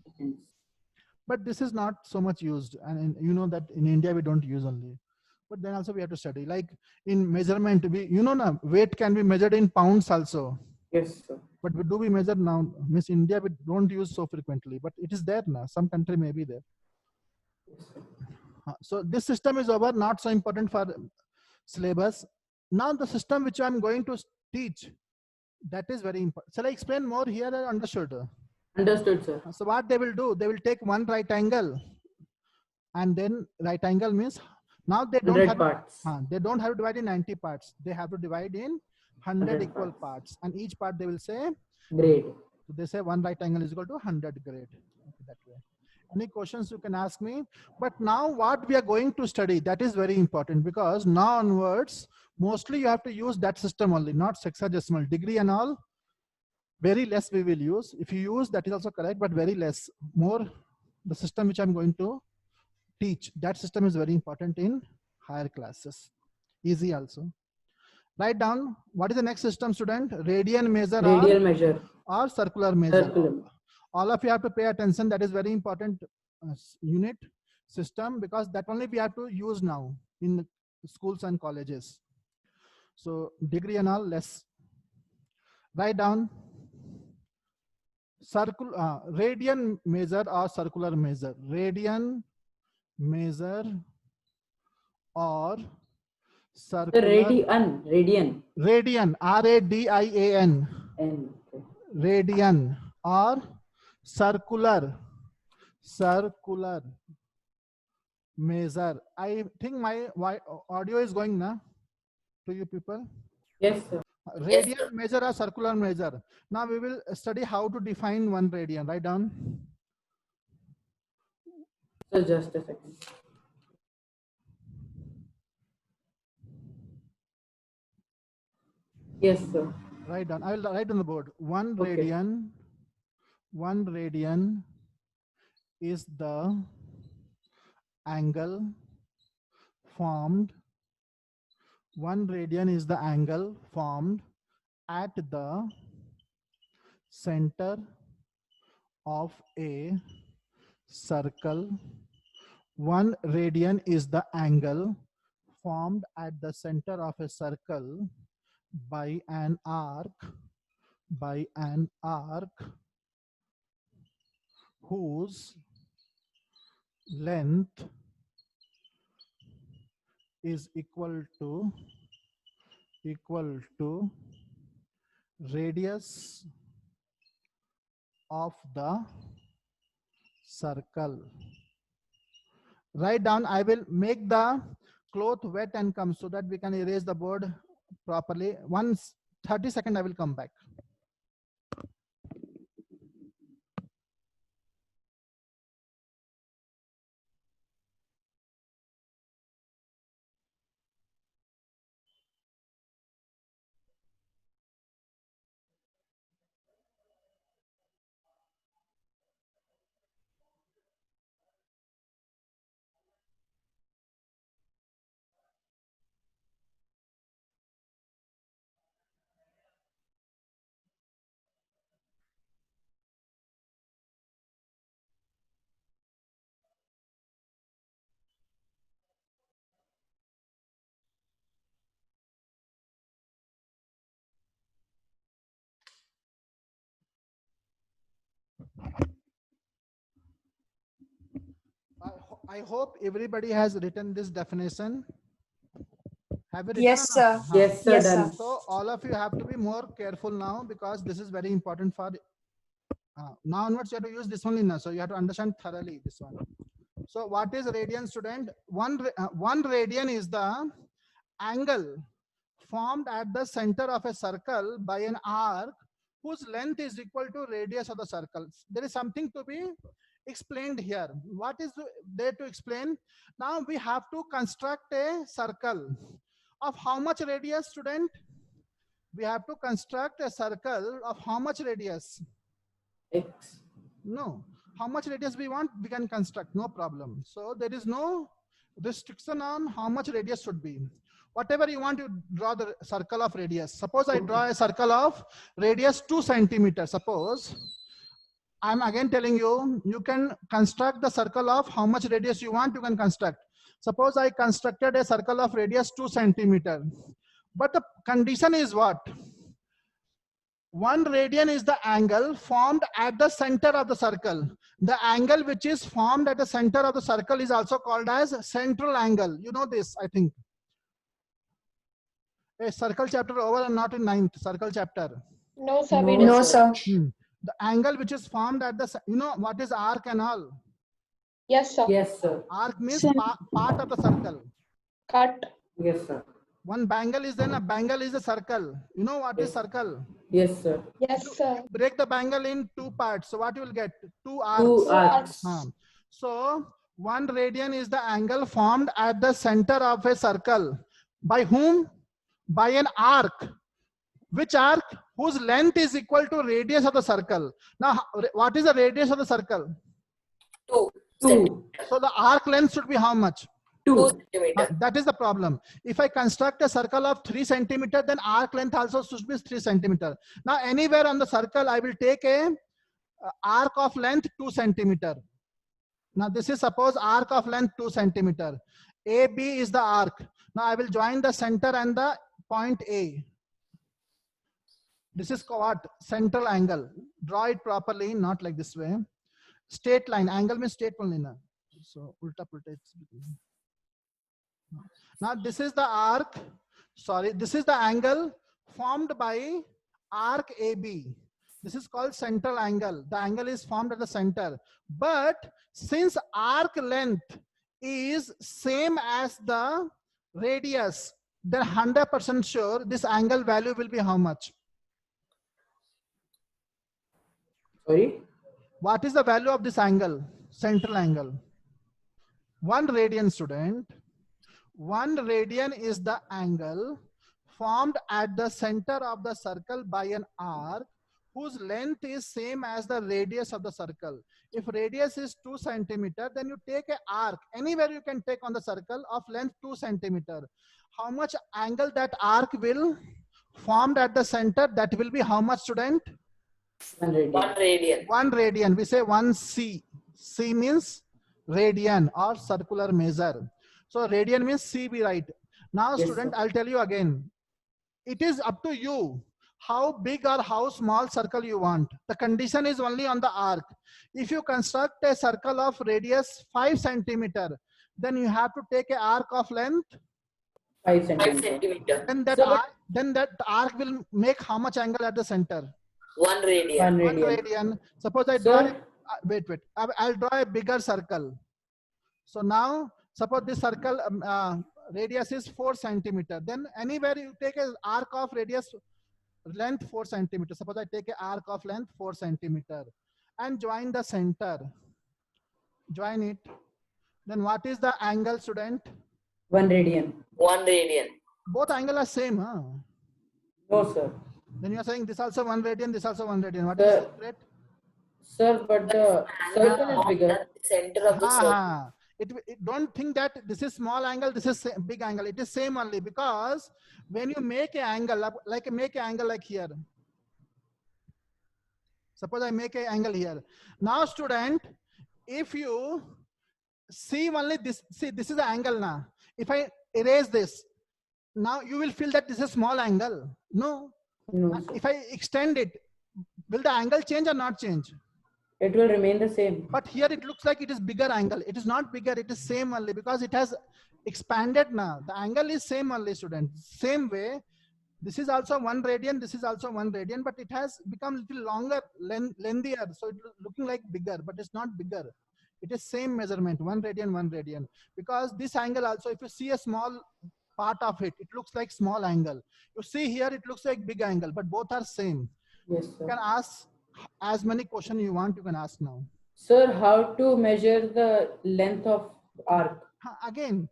But this is not so much used, and you know that in India we don't use only. But then also we have to study. Like in measurement, now weight can be measured in pounds also.
Yes, sir.
But do we measure now? Miss India, we don't use so frequently, but it is there now. Some country may be there.
Yes, sir.
So this system is over, not so important for syllabus. Now the system which I'm going to teach, that is very important. Shall I explain more here or understood?
Understood, sir.
So what they will do, they will take one right angle, and then right angle means now they don't
100
have
parts.
they don't have to divide in 90 parts. They have to divide in 100 equal parts, and each part they will say
grade.
So they say one right angle is equal to 100 grade. Okay, that way. Any questions you can ask me. But now what we are going to study, that is very important, because now onwards, mostly you have to use that system only, not sexagesimal. Degree and all, very less we will use. If you use, that is also correct, but very less. More the system which I'm going to teach, that system is very important in higher classes. Easy also. Write down, what is the next system, student? Radian measure.
Radial measure.
Or circular measure.
Circular.
All of you have to pay attention. That is very important unit system, because that only we have to use now in schools and colleges. So degree and all less. Write down radian measure or circular measure. Radian measure or circular.
Radian.
Radian. R-A-D-I-A-N.
Okay.
Radian or circular measure. I think my audio is going now to you people.
Yes, sir.
Radian measure or circular measure. Now we will study how to define one radian. Write down.
So just a second. Yes, sir.
Write down. I will write on the board. One radian 1 radian is the angle formed. 1 radian is the angle formed at the center of a circle. 1 radian is the angle formed at the center of a circle by an arc whose length is equal to radius of the circle. Write down. I will make the cloth wet and come so that we can erase the board properly. Once 30 seconds, I will come back. I hope everybody has written this definition. Have you written?
Yes, sir.
Yes, sir.
Yes,
Done.
sir.
So all of you have to be more careful now because this is very important for now onwards. You have to use this only now, so you have to understand thoroughly this one. So what is radian, student? One radian is the angle formed at the center of a circle by an arc whose length is equal to radius of the circle. There is something to be explained here. What is there to explain? Now we have to construct a circle of how much radius, student? We have to construct a circle of how much radius?
X.
No. How much radius we want, we can construct, no problem. So there is no restriction on how much radius should be. Whatever you want to draw the circle of radius. Suppose I draw a circle of radius 2 centimeters. Suppose I'm again telling you, you can construct the circle of how much radius you want, you can construct. Suppose I constructed a circle of radius 2 centimeters. But the condition is what? 1 radian is the angle formed at the center of the circle. The angle which is formed at the center of the circle is also called as central angle. You know this, I think. A circle chapter over and not in 9th circle chapter.
No, sir.
No,
We didn't.
No, sir.
The angle which is formed at the, you know what is arc and all?
Yes, sir.
Yes, sir.
Arc means
Sir.
part of the circle.
Cut.
Yes, sir.
One bangle is then a bangle is a circle. You know what is
Yes.
circle?
Yes, sir.
Yes, sir.
Break the bangle in 2 parts. So what you will get? 2 arcs.
2 arcs.
So 1 radian is the angle formed at the center of a circle. By whom? By an arc. Which arc? Whose length is equal to radius of the circle. Now, what is the radius of the circle?
2.
So the arc length should be how much?
2.
That is the problem. If I construct a circle of 3 centimeter, then arc length also should be 3 centimeter. Now, anywhere on the circle, I will take a arc of length 2 centimeter. Now, this is suppose arc of length 2 centimeter. AB is the arc. Now, I will join the center and the point A. This is what? Central angle. Draw it properly, not like this way. Straight line. Angle means straight line. So, ulta pulta. Now, this is the arc. Sorry, this is the angle formed by arc AB. This is called central angle. The angle is formed at the center. But since arc length is same as the radius, then 100% sure this angle value will be how much?
Sorry?
What is the value of this angle? Central angle. 1 radian, student. 1 radian is the angle formed at the center of the circle by an arc whose length is same as the radius of the circle. If radius is 2 centimeter, then you take an arc anywhere you can take on the circle of length 2 centimeter. How much angle that arc will formed at the center? That will be how much, student?
1 radian.
1 radian.
1 radian. We say 1 C. C means radian or circular measure. So radian means C, we write. Now,
Yes,
student,
sir.
I'll tell you again. It is up to you how big or how small circle you want. The condition is only on the arc. If you construct a circle of radius 5 centimeter, then you have to take an arc of length.
5
5
centimeter.
centimeter.
Then that,
So,
arc will make how much angle at the center?
1 radian.
1
1
radian.
radian. Suppose I draw.
Sir,
Wait. I'll draw a bigger circle. So now, suppose this circle radius is 4 centimeter. Then anywhere you take an arc of radius length 4 centimeter. Suppose I take an arc of length 4 centimeter and join the center. Join it. Then what is the angle, student?
1 radian.
1 radian.
Both angle are same, huh?
No, sir.
Then you are saying this also 1 radian, this also 1 radian. What is
Sir,
the secret?
Sir, but the circle is bigger.
At the center of the circle.
It don't think that this is small angle, this is big angle. It is same only, because when you make an angle, make an angle like here. Suppose I make an angle here. Now, student, if you see only this, see this is the angle now. If I erase this, now you will feel that this is small angle. No.
No, sir.
If I extend it, will the angle change or not change?
It will remain the same.
But here it looks like it is bigger angle. It is not bigger, it is same only, because it has expanded now. The angle is same only, student. Same way, this is also 1 radian, this is also 1 radian, but it has become little longer, lengthier. So it's looking like bigger, but it's not bigger. It is same measurement, 1 radian, 1 radian. Because this angle also, if you see a small part of it, it looks like small angle. You see here, it looks like big angle, but both are same.
Yes,
You
sir.
can ask as many questions you want, you can ask now.
Sir, how to measure the length of arc?
Again,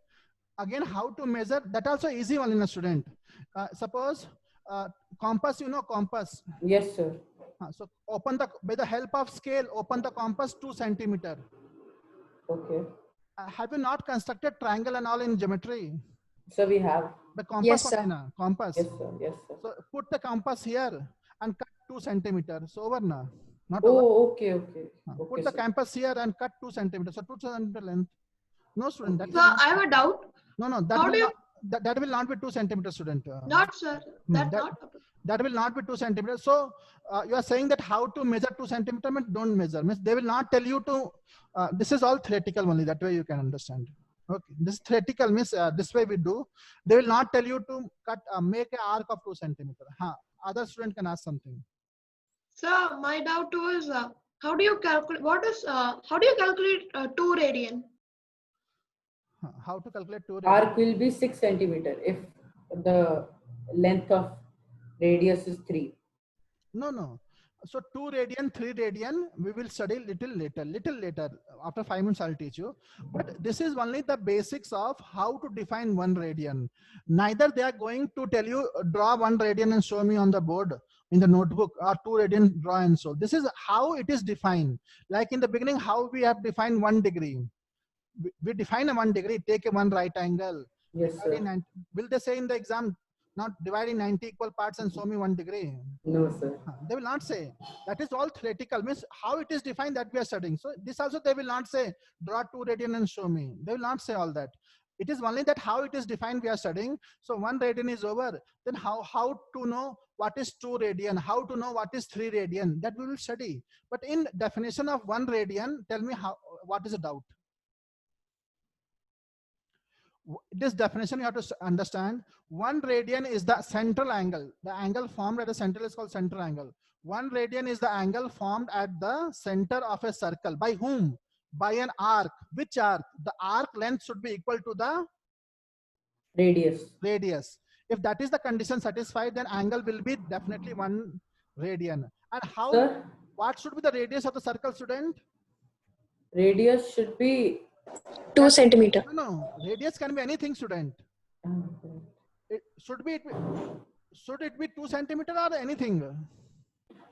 how to measure, that also easy one in a student. Suppose compass, you know compass.
Yes, sir.
So open by the help of scale, open the compass 2 centimeter.
Okay.
Have you not constructed triangle and all in geometry?
So we have.
The compass,
Yes, sir.
only na, compass.
Yes, sir. Yes, sir.
So put the compass here and cut 2 centimeters. Over na, not over.
Oh, okay, okay.
Put
Okay,
the
sir.
compass here and cut 2 centimeters. So 2 centimeter length. No, student. That
So
will not,
I have a doubt.
no,
How
that will
do you-
not, that will not be 2 centimeters, student.
Not, sir. That's
that-
not.
That will not be 2 centimeters. So you are saying that how to measure 2 centimeter, means don't measure. Means they will not tell you to, this is all theoretical only. That way you can understand. Okay, this theoretical means this way we do. They will not tell you to cut, make an arc of 2 centimeter. Other student can ask something.
So my doubt was, how do you calculate, how do you calculate 2 radian?
How to calculate 2
Arc will be 6 centimeter if the length of radius is 3.
No. So 2 radian, 3 radian, we will study little later. After 5 minutes, I'll teach you. But this is only the basics of how to define 1 radian. Neither they are going to tell you, draw 1 radian and show me on the board in the notebook, or 2 radian, draw and so. This is how it is defined. Like in the beginning, how we have defined 1 degree. We define a 1 degree, take a 1 right angle.
Yes,
Divide in
sir.
90. Will they say in the exam, not dividing 90 equal parts and show me 1 degree?
No, sir.
They will not say. That is all theoretical, means how it is defined that we are studying. So this also they will not say, draw 2 radian and show me. They will not say all that. It is only that how it is defined we are studying. So 1 radian is over. Then how to know what is 2 radian, how to know what is 3 radian, that we will study. But in definition of 1 radian, tell me what is the doubt? This definition you have to understand. 1 radian is the central angle. The angle formed at the center is called central angle. 1 radian is the angle formed at the center of a circle. By whom? By an arc. Which arc? The arc length should be equal to the radius. If that is the condition satisfied, then angle will be definitely 1 radian. And how?
Sir,
What should be the radius of the circle, student?
radius should be
2 centimeter.
No. Radius can be anything, student. Should it be 2 centimeter or anything?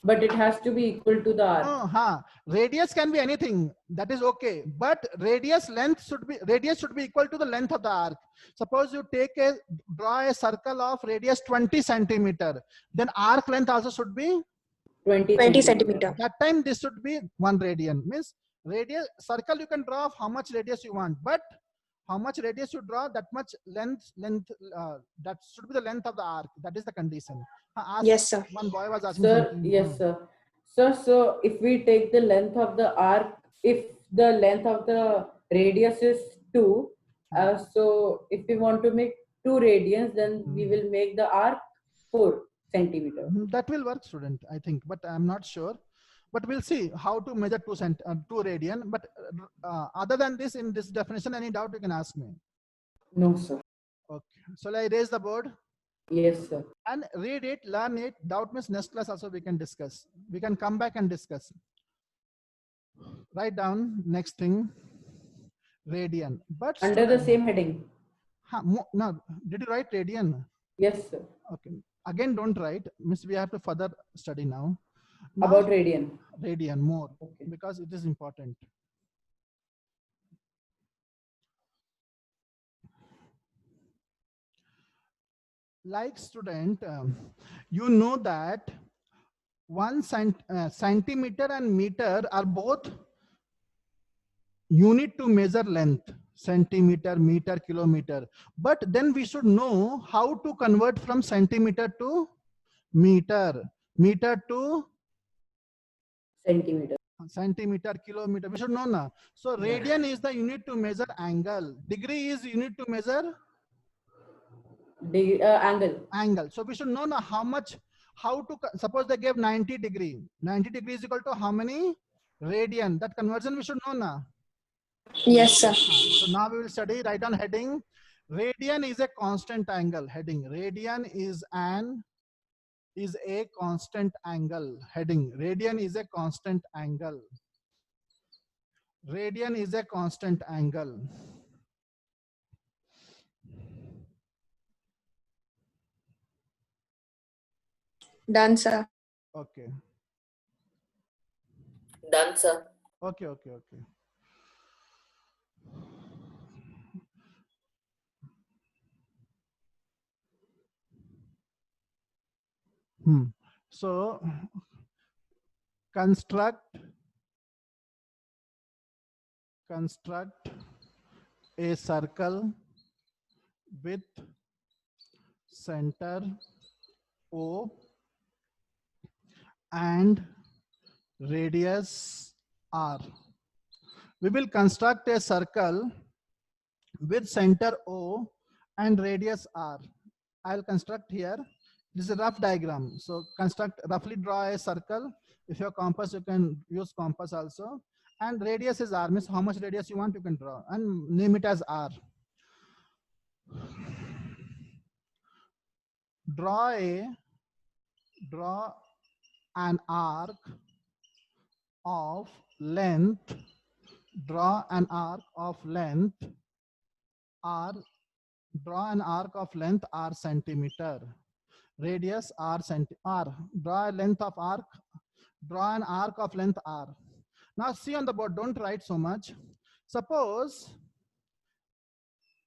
But it has to be equal to the arc.
Radius can be anything. That is okay. But radius should be equal to the length of the arc. Suppose you draw a circle of radius 20 centimeter. Then arc length also should be
20 centimeter.
That time this should be 1 radian. Means radius circle you can draw of how much radius you want, but how much radius you draw, that much length. That should be the length of the arc. That is the condition.
Yes, sir.
One boy was asking
Sir,
something.
yes, sir. Sir, so if we take the length of the arc, if the length of the radius is 2, so if we want to make 2 radians, then we will make the arc 4 centimeter.
That will work, student, I think, but I'm not sure. But we'll see how to measure 2 radian. But other than this, in this definition, any doubt you can ask me.
No, sir.
Okay. So I raise the board.
Yes, sir.
And read it, learn it. Doubt means next class also we can discuss. We can come back and discuss. Write down next thing, radian. But
Under the same heading.
No, did you write radian?
Yes, sir.
Okay. Again, don't write. Means we have to further study now.
About radian.
Radian more,
Okay.
because it is important. Like student, you know that 1 centimeter and meter are both unit to measure length, centimeter, meter, kilometer. But then we should know how to convert from centimeter to meter, meter to
Centimeter.
centimeter, kilometer. We should know now. So radian is the unit to measure angle. Degree is unit to measure
Angle.
So we should know now how to, suppose they gave 90 degree. 90 degree is equal to how many radian? That conversion we should know now.
Yes, sir.
So now we will study, write on heading. Radian is a constant angle. Heading. Radian is a constant angle. Heading. Radian is a constant angle. Radian is a constant angle.
Done, sir.
Okay.
Done, sir.
Okay. So construct a circle with center O and radius R. We will construct a circle with center O and radius R. I'll construct here. This is a rough diagram. So roughly draw a circle. If you have compass, you can use compass also. And radius is R, means how much radius you want, you can draw and name it as R. Draw an arc of length. Draw an arc of length R. Draw an arc of length R centimeter. Radius R. Draw a length of arc. Draw an arc of length R. Now see on the board, don't write so much. Suppose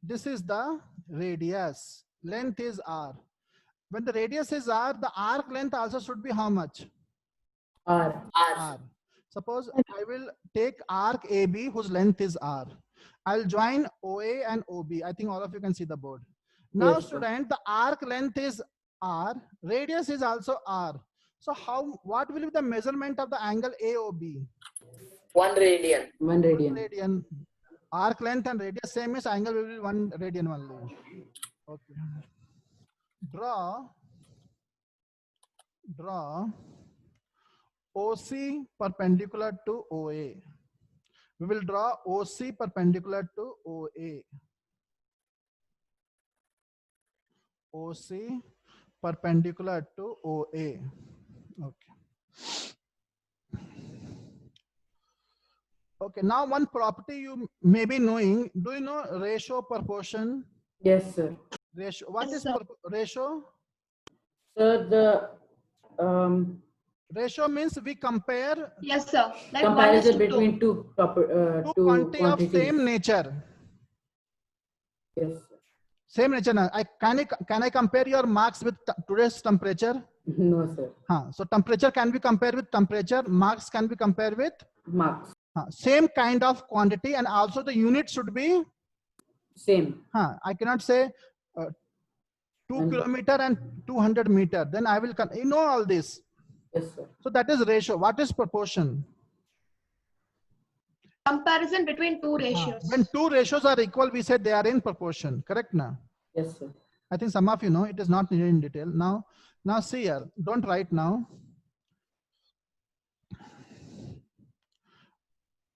this is the radius. Length is R. When the radius is R, the arc length also should be how much?
R.
R. Suppose I will take arc AB whose length is R. I'll join OA and OB. I think all of you can see the board. Now,
Yes,
student, the arc length is R, radius is also R. So what will be the measurement of the angle AOB?
1 radian.
1 radian.
Radian. Arc length and radius same is, angle will be 1 radian only. Okay. Draw OC perpendicular to OA. We will draw OC perpendicular to OA. OC perpendicular to OA. Okay. Okay, now one property you may be knowing. Do you know ratio proportion?
Yes, sir.
Ratio. What
Yes,
is
sir.
ratio?
So the
Ratio means we compare
Yes, sir. Like 1 is
Comparison
to 2.
between
two
two
quantity of
quantities.
same nature.
Yes.
Same nature. Na. Can I compare your marks with today's temperature?
No, sir.
So temperature can be compared with temperature. Marks can be compared with
Marks.
same kind of quantity, and also the unit should be
Same.
I cannot say 2 kilometer and 200 meter. Then I will you know all this.
Yes, sir.
So that is ratio. What is proportion?
Comparison between two ratios.
When two ratios are equal, we said they are in proportion. Correct now?
Yes, sir.
I think some of you know it is not needed in detail. Now see here. Don't write now.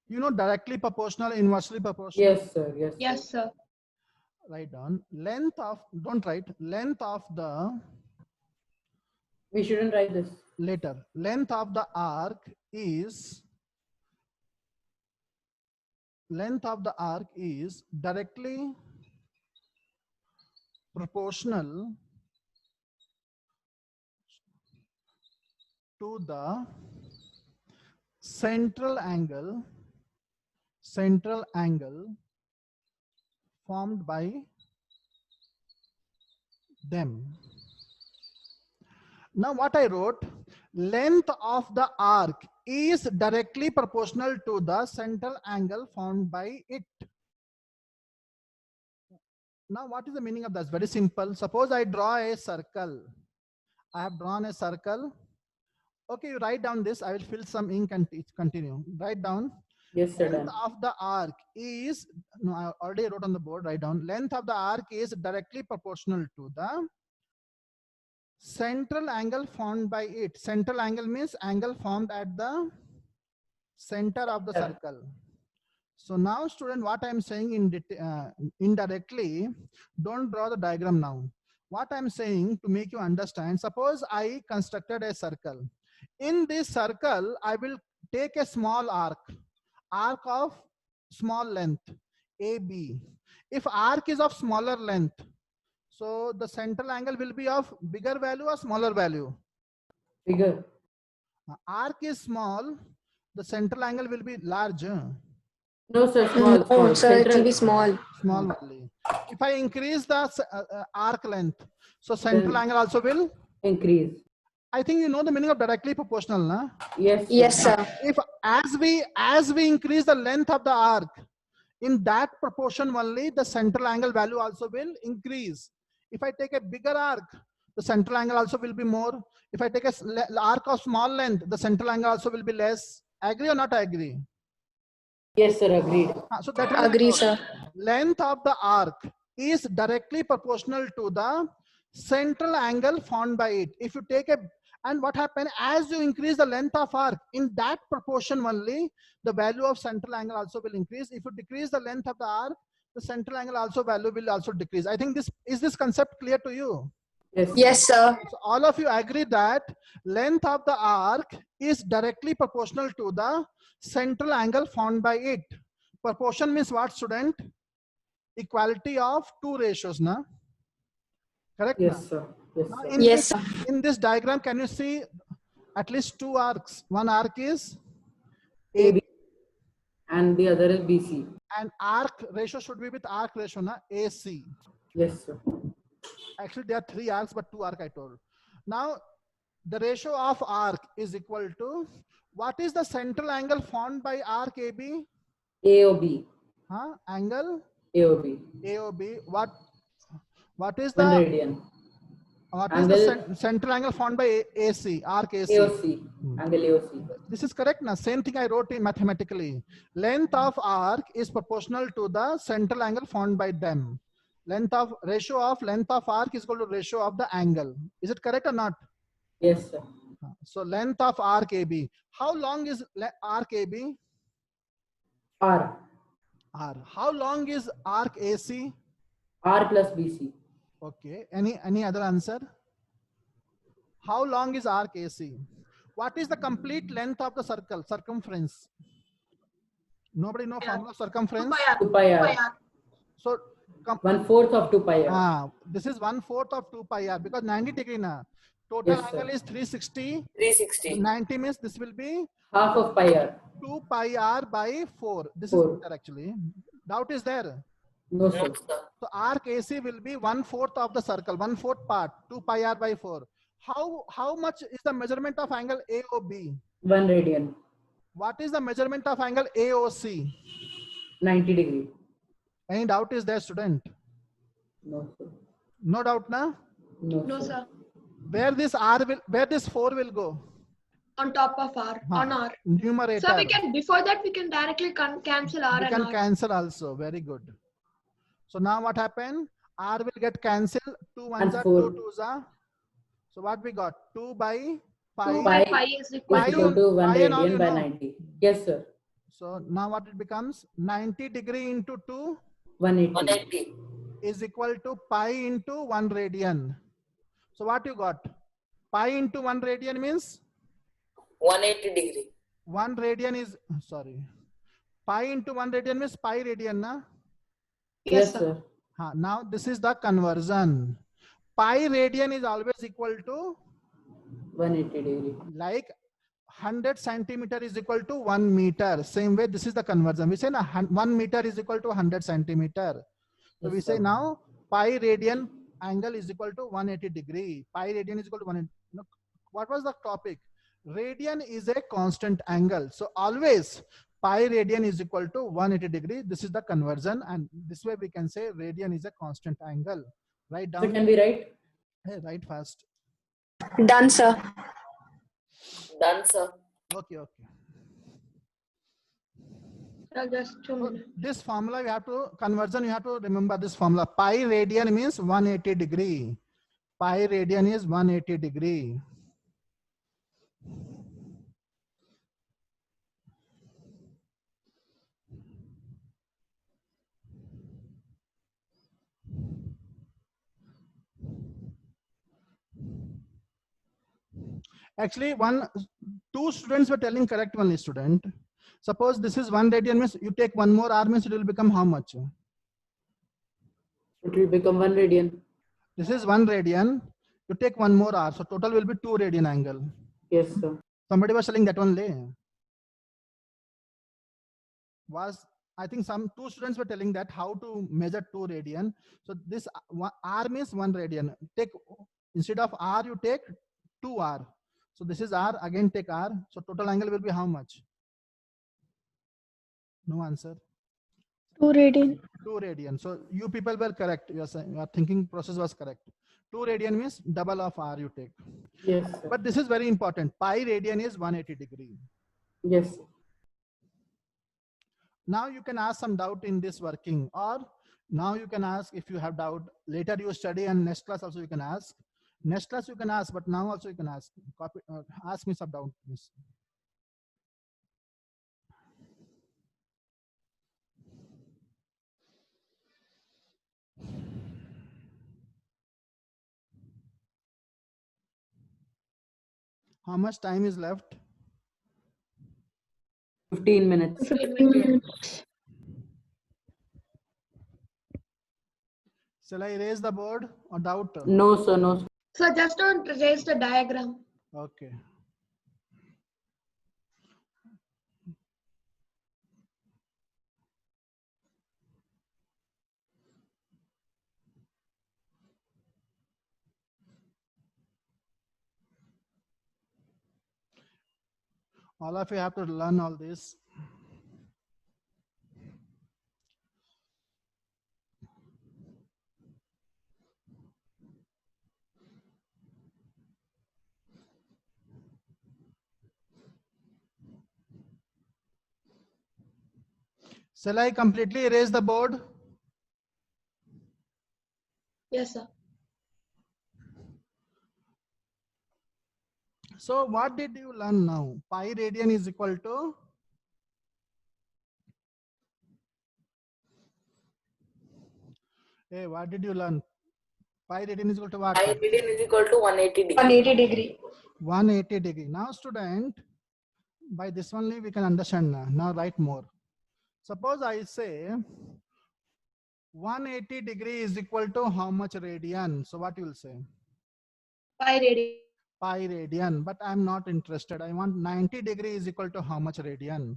You know directly proportional, inversely proportional.
Yes, sir. Yes.
Yes, sir.
Write down length of. Don't write length of the.
We shouldn't write this.
Later. Length of the arc is. Length of the arc is directly proportional to the central angle formed by them. Now what I wrote, length of the arc is directly proportional to the central angle formed by it. Now what is the meaning of that? Very simple. Suppose I draw a circle. I have drawn a circle. Okay, you write down this. I will fill some ink and continue. Write down.
Yes, sir.
Length of the arc is, no, I already wrote on the board. Write down. Length of the arc is directly proportional to the central angle formed by it. Central angle means angle formed at the center of the circle. So now, student, what I am saying indirectly, don't draw the diagram now. What I am saying to make you understand, suppose I constructed a circle. In this circle, I will take a small arc of small length, AB. If arc is of smaller length, so the central angle will be of bigger value or smaller value?
Bigger.
Arc is small, the central angle will be large.
No, sir. Small.
No, sir, it will be small.
Small only. If I increase the arc length, so central angle also will
increase.
I think you know the meaning of directly proportional, na?
Yes. Sir.
Yes, sir.
If as we increase the length of the arc, in that proportion only the central angle value also will increase. If I take a bigger arc, the central angle also will be more. If I take a arc of small length, the central angle also will be less. Agree or not agree?
Yes, sir. Agreed.
So that
Agree, sir.
length of the arc is directly proportional to the central angle formed by it. If you take and what happens as you increase the length of arc, in that proportion only the value of central angle also will increase. If you decrease the length of the arc, the central angle also value will also decrease. I think this concept clear to you?
Yes.
Yes, sir.
So all of you agree that length of the arc is directly proportional to the central angle formed by it. Proportion means what, student? Equality of two ratios, na? Correct?
Yes,
na?
sir. Yes,
Now,
sir.
Yes, sir.
in this diagram, can you see at least two arcs? One arc is
AB and the other is BC.
and arc ratio should be with arc ratio, na? AC.
Yes, sir.
Actually, there are three arcs, but two arc I told. Now, the ratio of arc is equal to, what is the central angle formed by arc AB?
AOB.
Angle
AOB.
AOB. What is
1
the
radian.
what is the central angle formed by AC? Arc AC.
AOC. Angle AOC.
This is correct now. Same thing I wrote in mathematically. Length of arc is proportional to the central angle formed by them. Ratio of length of arc is equal to ratio of the angle. Is it correct or not?
Yes, sir.
So length of arc AB. How long is arc AB?
R.
R. How long is arc AC?
R plus BC.
Okay. Any other answer? How long is arc AC? What is the complete length of the circle? Circumference. Nobody know formula of circumference?
2 pi R.
So
1/4 of 2 pi R.
this is 1/4 of 2 pi r because 90 degree na. Total
Yes, sir.
angle is 360.
360.
90 means this will be
Half of pi r.
2 pi r by 4. This
4.
is better actually. Doubt is there?
No,
No,
sir.
sir.
So arc AC will be 1/4 of the circle, 1/4 part, 2 pi r by 4. How much is the measurement of angle AOB?
1 radian.
What is the measurement of angle AOC?
90 degree.
Any doubt is there, student?
No, sir.
No doubt, na?
No,
No,
sir.
sir.
Where this 4 will go?
On top of R,
Huh.
on R.
Numerator.
So we can, before that, we can directly cancel R
We
and
can
R.
cancel also. Very good. So now what happened? R will get cancelled. 2
And
ones are
4.
2 twos are. So what we got? 2 by 5.
2 by
Pi
pi is equal
is
Pi
equal
to
to 1
pi and all
radian
you
by
know.
90. Yes, sir.
So now what it becomes? 90 degree into 2
180.
180.
is equal to pi into 1 radian. So what you got? Pi into 1 radian means
180 degree.
1 radian is, sorry. Pi into 1 radian means pi radian, na?
yes, sir.
Now this is the conversion. Pi radian is always equal to
180 degree.
like 100 centimeter is equal to 1 meter. Same way, this is the conversion. We say na, 1 meter is equal to 100 centimeter. So
Yes,
we say
sir.
now pi radian angle is equal to 180 degree. Pi radian is equal to 180. No, what was the topic? Radian is a constant angle. So always pi radian is equal to 180 degree. This is the conversion, and this way we can say radian is a constant angle. Write
So
down.
can we write?
Hey, write fast.
Done, sir.
Done, sir.
Okay.
Just 2
So
minutes.
this formula you have to conversion. You have to remember this formula. Pi radian means 180 degree. Pi radian is 180 degree. Actually, two students were telling correct only student. Suppose this is 1 radian means you take one more r means it will become how much?
It will become 1 radian.
This is 1 radian. You take one more r, so total will be 2 radian angle.
Yes, sir.
Somebody was telling that only. I think some 2 students were telling that how to measure 2 radian. So this r means 1 radian. Take instead of r you take 2r. So this is r, again take r. So total angle will be how much? No answer.
2 radian.
2 radian. So you people were correct. Your thinking process was correct. 2 radian means double of r you take.
Yes, sir.
But this is very important. Pi radian is 180 degree.
Yes, sir.
Now you can ask some doubt in this working, or now you can ask if you have doubt. Later you study and next class also you can ask. Next class you can ask, but now also you can ask. Ask me some doubt, please. How much time is left?
15 minutes.
15 minutes.
Shall I erase the board or doubt?
No, sir. No, sir.
So just don't raise the diagram.
Okay. All of you have to learn all this. Shall I completely erase the board?
Yes, sir.
So what did you learn now? Pi radian is equal to? Hey, what did you learn? Pi radian is equal to what?
Pi radian is equal to 180 degree.
180 degree.
180 degree. Now student, by this only we can understand now. Now write more. Suppose I say 180 degree is equal to how much radian? So what you will say?
Pi radian.
pi radian, but I'm not interested. I want 90 degree is equal to how much radian?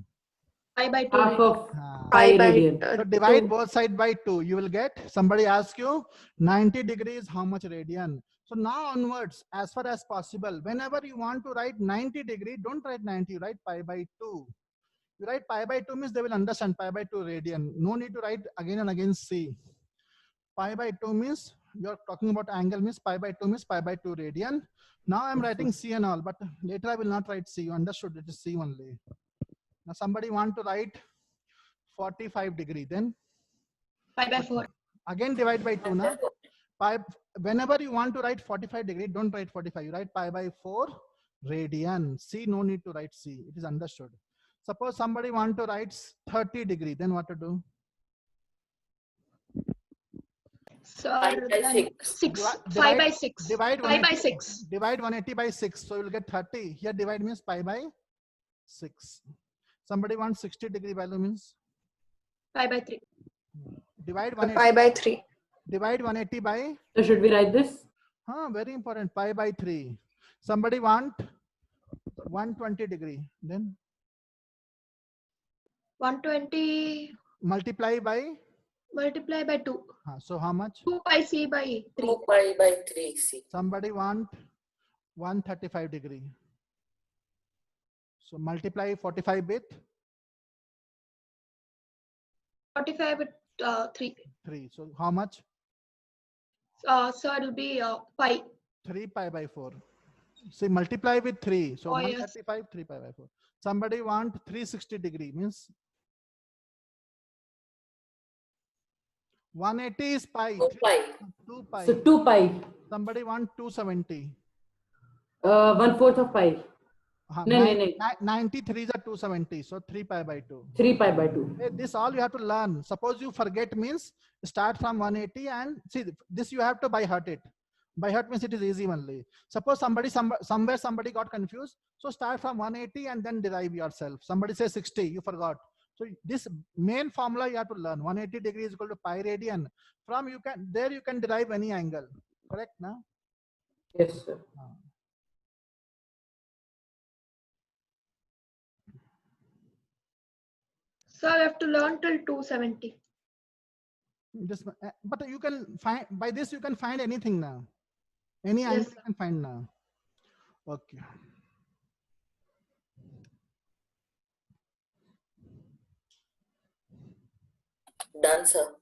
Pi by 2.
Half of
Ah.
pi
Pi by
radian.
So divide
2.
both side by 2. You will get, somebody ask you 90 degrees how much radian. So now onwards, as far as possible, whenever you want to write 90 degree, don't write 90, write pi by 2. You write pi by 2 means they will understand pi by 2 radian. No need to write again and again C. Pi by 2 means you're talking about angle, means pi by 2 means pi by 2 radian. Now I'm writing C and all, but later I will not write C. You understood, it is C only. Now somebody want to write 45 degree, then
Pi by 4.
again divide by 2 na. Pi, whenever you want to write 45 degree, don't write 45, you write pi by 4 radian. C, no need to write C, it is understood. Suppose somebody want to write 30 degree, then what to do?
Sir,
Pi by
then 6.
Divide-
5 by 6.
Divide
5 by
180
6.
Divide 180 by 6, so you will get 30. Here divide means pi by 6. Somebody wants 60 degree value means
5 by 3.
divide
Pi
180,
by 3.
divide 180 by,
So should we write this?
very important, pi by 3. Somebody want 120 degree, then
120
multiply by,
multiply by 2.
so how much?
2 pi C by 3.
2 pi by 3 C.
Somebody want 135 degree. So multiply 45 with
45 with 3.
3. So how much?
So it will be pi.
3 pi by 4. See, multiply with 3. So
Oh, yes.
135, 3 pi by 4. Somebody want 360 degree means 180 is pi.
2 pi.
2 pi.
So 2 pi.
Somebody want 270.
1/4 of pi. No.
93 is a 270. So 3 pi by 2.
3 pi by 2.
This all you have to learn. Suppose you forget means start from 180 and see this you have to by heart it. By heart means it is easy only. Suppose somewhere somebody got confused. So start from 180 and then derive yourself. Somebody says 60, you forgot. So this main formula you have to learn. 180 degree is equal to pi radian. From you can derive any angle. Correct now?
Yes, sir.
So I have to learn till 270.
But you can find by this you can find anything now. Any
Yes,
angle
sir.
you can find now. Okay.
Done, sir.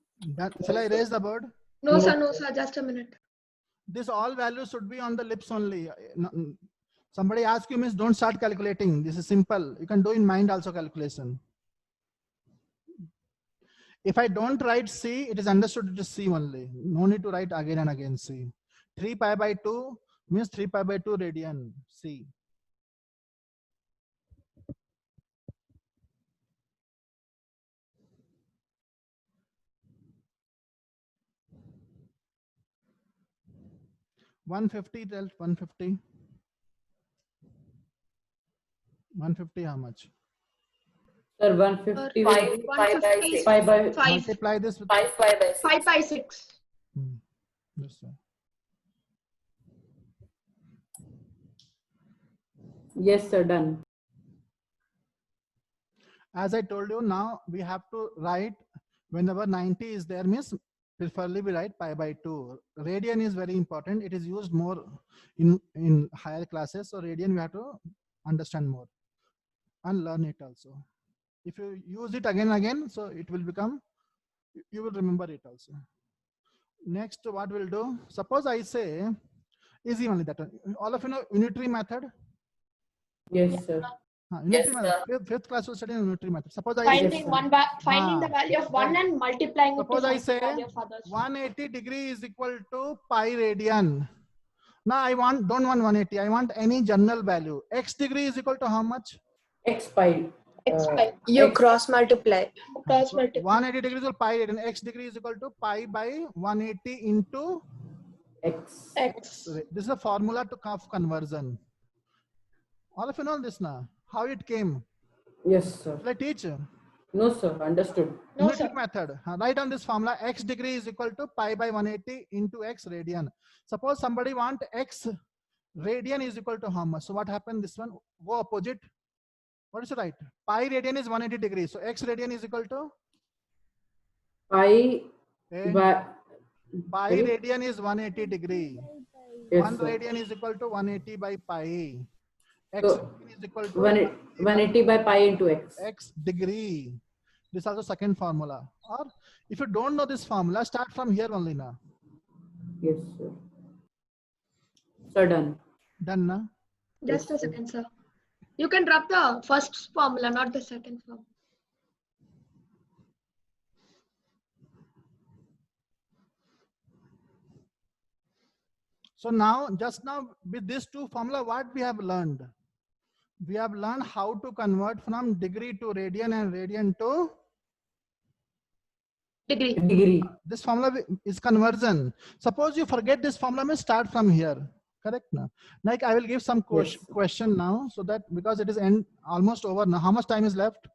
Shall I raise the board?
No, sir, just a minute.
This all values should be on the lips only. Somebody asks you means don't start calculating. This is simple. You can do in mind also calculation. If I don't write C, it is understood it is C only. No need to write again and again C. 3 pi by 2 means 3 pi by 2 radian C. $150, 150. 150 how much?
Sir, 150
5
will be
pi by 6.
5 by
5.
Multiply this with
5 pi by 6.
5 by 6.
Yes, sir.
Yes, sir, done.
As I told you, now we have to write whenever 90 is there means preferably we write pi by 2. Radian is very important. It is used more in higher classes. So radian we have to understand more and learn it also. If you use it again and again, so it will become, you will remember it also. Next, what we'll do, suppose I say, easy only that one. All of you know unitary method?
Yes, sir.
Unitary
Yes,
method. Fifth class will study unitary method. Suppose I
Finding
say,
finding the value of one and multiplying it
suppose
to
I
find
say
the value of others.
180 degree is equal to pi radian. Now I don't want 180. I want any general value. X degree is equal to how much?
X pi.
X pi.
You
X-
cross multiply.
Cross
So
multiply.
180 degrees is pi radian. X degree is equal to pi by 180 into
X.
X.
this is a formula to of conversion. All of you know this now. How it came?
Yes, sir.
Shall I teach?
No, sir. Understood.
No,
Unitary
sir.
method. Write down this formula. X degree is equal to pi by 180 into X radian. Suppose somebody want X Radian is equal to how much? So what happened? This one, go opposite. What is the right? Pi radian is 180 degrees. So x radian is equal to
Pi
eh,
by
pi
sorry?
radian is 180 degree.
Yes,
1
sir.
radian is equal to 180 by pi. X
So
radian is equal to
180 by pi into x.
x degree. This is also second formula. Or if you don't know this formula, start from here only now.
Yes, sir. So done.
Done na?
Just a
Yes, sir.
second, sir. You can drop the first formula, not the second formula.
So now, just now with these two formula, what we have learned? We have learned how to convert from degree to radian and radian to
Degree.
Degree.
this formula is conversion. Suppose you forget this formula, may start from here. Correct now. Like I will give some question now, so that because it is end almost over now. How much time is left?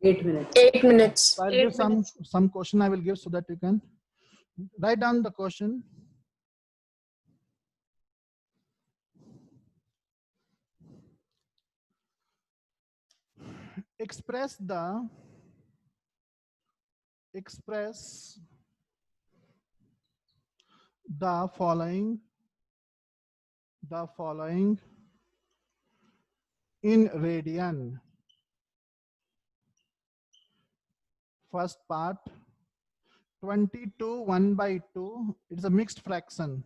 8 minutes.
8 minutes.
So I'll
8
give some question I will give so that you can write down the question. Express the following in radian. First part 22 1 by 2, it's a mixed fraction.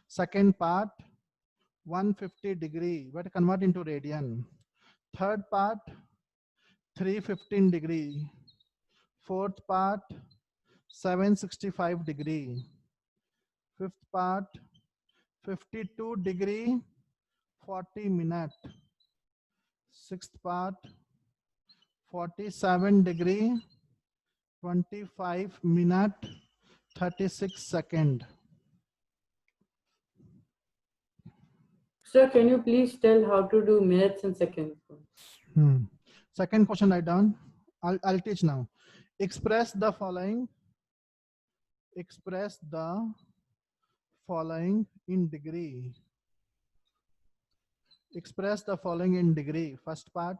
Second part 150 degree, but convert into radian. Third part 315 degree. Fourth part 765 degree. Fifth part 52 degree 40 minute. Sixth part 47 degree 25 minute 36 second.
Sir, can you please tell how to do minutes and seconds?
Second question, write down. I'll teach now. Express the following in degree. Express the following in degree. First part.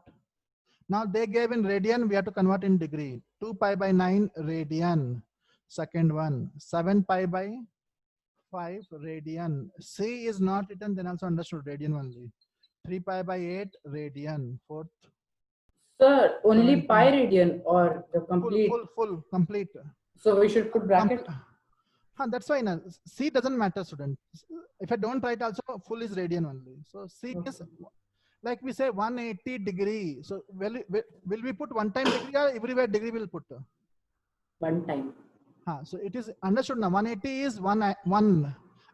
Now they gave in radian, we have to convert in degree. 2 pi by 9 radian. Second one. 7 pi by 5 radian. C is not written, then also understood radian only. 3 pi by 8 radian. Fourth.
Sir, only
17.
pi radian or the complete?
Full, complete.
So we should put bracket?
That's why na, C doesn't matter, student. If I don't write also, full is radian only. So C is, like we say 180 degree. So will we put one time degree or everywhere degree will put?
One time.
So it is understood now. 180 is one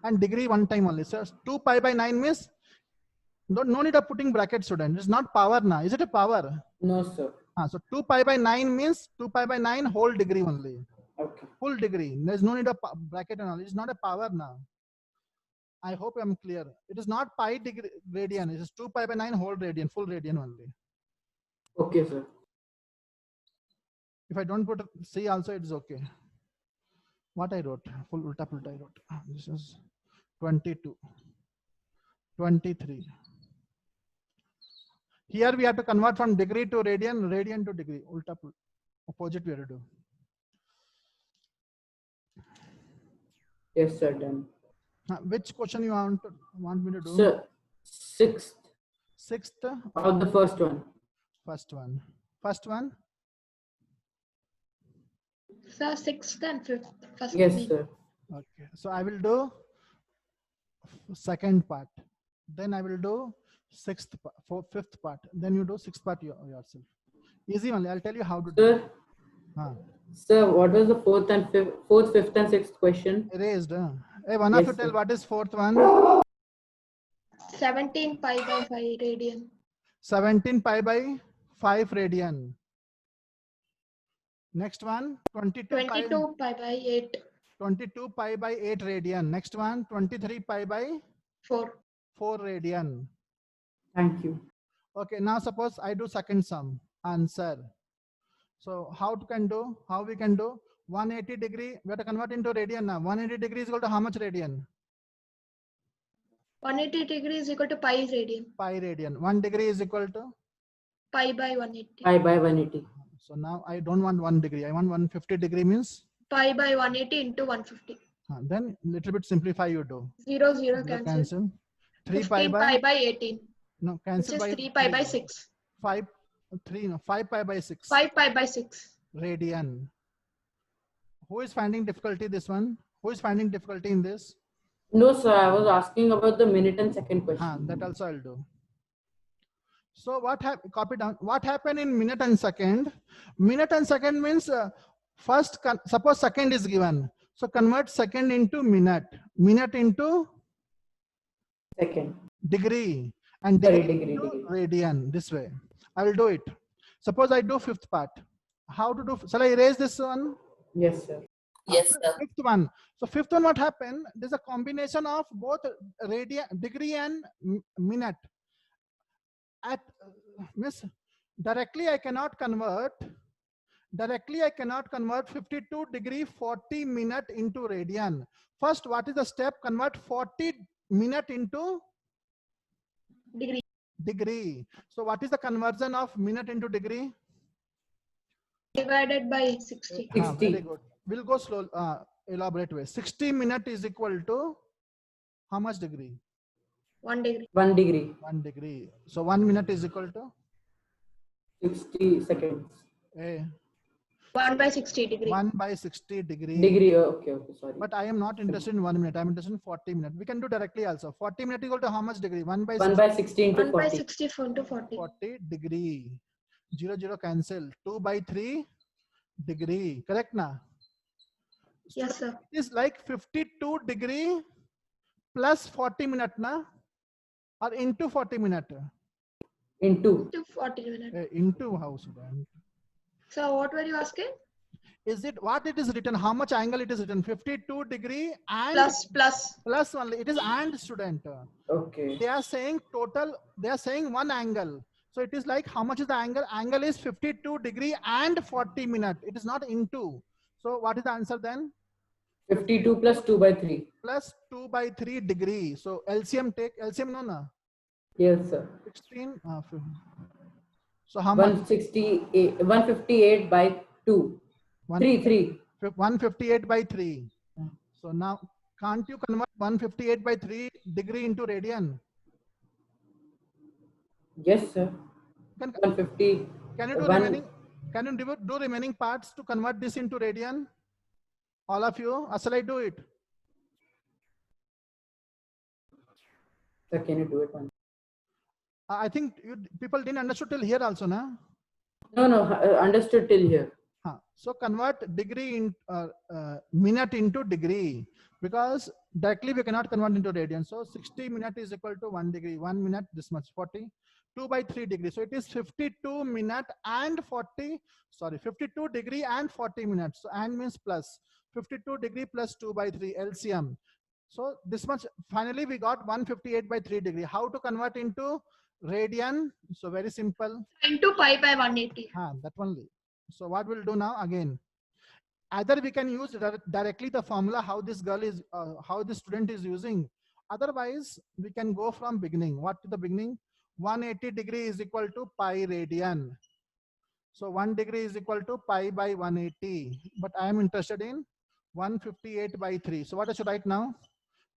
and degree one time only. So 2 pi by 9 means no need of putting bracket, student. It's not power now. Is it a power?
No, sir.
So 2 pi by 9 means 2 pi by 9 whole degree only.
Okay.
Full degree. There's no need of bracket and all. It's not a power now. I hope I'm clear. It is not pi degree radian. It is 2 pi by 9 whole radian, full radian only.
Okay, sir.
If I don't put C also, it is okay. What I wrote, full ulta pulta I wrote. This is 22, 23. Here we have to convert from degree to radian, radian to degree. Ulta pulta, opposite we have to do.
Yes, sir, done.
Which question you want me to do?
Sir, sixth
Sixth
or the first one?
First one. First one?
Sir, sixth and fifth. First
Yes,
me.
sir.
Okay. So I will do second part. Then I will do fifth part. Then you do sixth part yourself. Easy only. I'll tell you how to do.
Sir, sir, what was the fourth, fifth, and sixth question?
Erased. Hey, one of
Yes,
you tell
sir.
what is fourth one?
17 pi by 5 radian.
17 pi by 5 radian. Next one, 22
pi by 8.
22 pi by 8 radian. Next one, 23 pi by
4.
4 radian.
Thank you.
Okay, now suppose I do second sum answer. So how we can do? 180 degree, we have to convert into radian now. 180 degree is equal to how much radian?
180 degree is equal to pi radian.
Pi radian. 1 degree is equal to.
Pi by 180.
Pi by 180.
So now I don't want 1 degree. I want 150 degree means.
Pi by 180 into 150.
Then little bit simplify you do.
0, 0
Zero
cancel.
cancel. 3 pi
15
by.
pi by 18.
No,
Which
cancel
is
by
3 pi by
3.
6.
5 pi by 6.
5 pi by 6.
Radian. Who is finding difficulty this one? Who is finding difficulty in this?
No, sir. I was asking about the minute and second question.
That also I'll do. So what happened? Copy down. What happened in minute and second? Minute and second means first. Suppose second is given. So convert second into minute. Minute into
Second.
degree and
Sorry,
degree
degree,
into
degree.
radian. This way. I will do it. Suppose I do fifth part. How to do? Shall I erase this one?
Yes, sir.
Yes, sir.
Fifth one. So fifth one, what happened? There's a combination of both radian, degree and minute. At miss directly I cannot convert. Directly I cannot convert 52 degree 40 minute into radian. First, what is the step? Convert 40 minute into
Degree.
degree. So what is the conversion of minute into degree?
Divided by 60.
60.
Very good. We'll go slow, elaborate way. 60 minute is equal to how much degree?
1 degree.
1 degree.
1 degree. So 1 minute is equal to
60 seconds.
1 by 60 degree.
1 by 60 degree.
Degree. Okay. Sorry.
But I am not interested in 1 minute. I am interested in 40 minutes. We can do directly also. 40 minute is equal to how much degree? 1 by
1 by 60 into
1 by
40.
60 into 40.
40 degree. 0, 0 cancel. 2 by 3 degree. Correct na?
Yes, sir.
It is like 52 degree plus 40 minute na? Or into 40 minute?
Into.
To 40 minutes.
Into how student?
So what were you asking?
Is it what it is written? How much angle it is written? 52 degree and
Plus.
only. It is and student.
Okay.
They are saying total. They are saying one angle. So it is like how much is the angle? Angle is 52 degree and 40 minute. It is not into. So what is the answer then?
52 plus 2 by 3.
Plus 2 by 3 degree. So LCM take LCM no na.
Yes, sir.
16. So how much?
158 by 2. 3.
158 by 3. So now can't you convert 158 by 3 degree into radian?
Yes, sir.
Can
150.
you do
One-
remaining? Can you do remaining parts to convert this into radian? All of you, or shall I do it?
Sir, can you do it one?
I think people didn't understood till here also, na?
No, understood till here.
So convert degree in minute into degree, because directly we cannot convert into radian. So 60 minute is equal to 1 degree. 1 minute this much 40. 2 by 3 degree. So it is 52 minute and 40. Sorry, 52 degree and 40 minutes. So and means plus 52 degree plus 2 by 3 LCM. So this much. Finally, we got 158 by 3 degree. How to convert into radian? So very simple.
Into pi by 180.
That only. So what we'll do now again, either we can use directly the formula how this girl is, how this student is using. Otherwise, we can go from beginning. What to the beginning? 180 degree is equal to pi radian. So 1 degree is equal to pi by 180. But I am interested in 158 by 3. So what I should write now?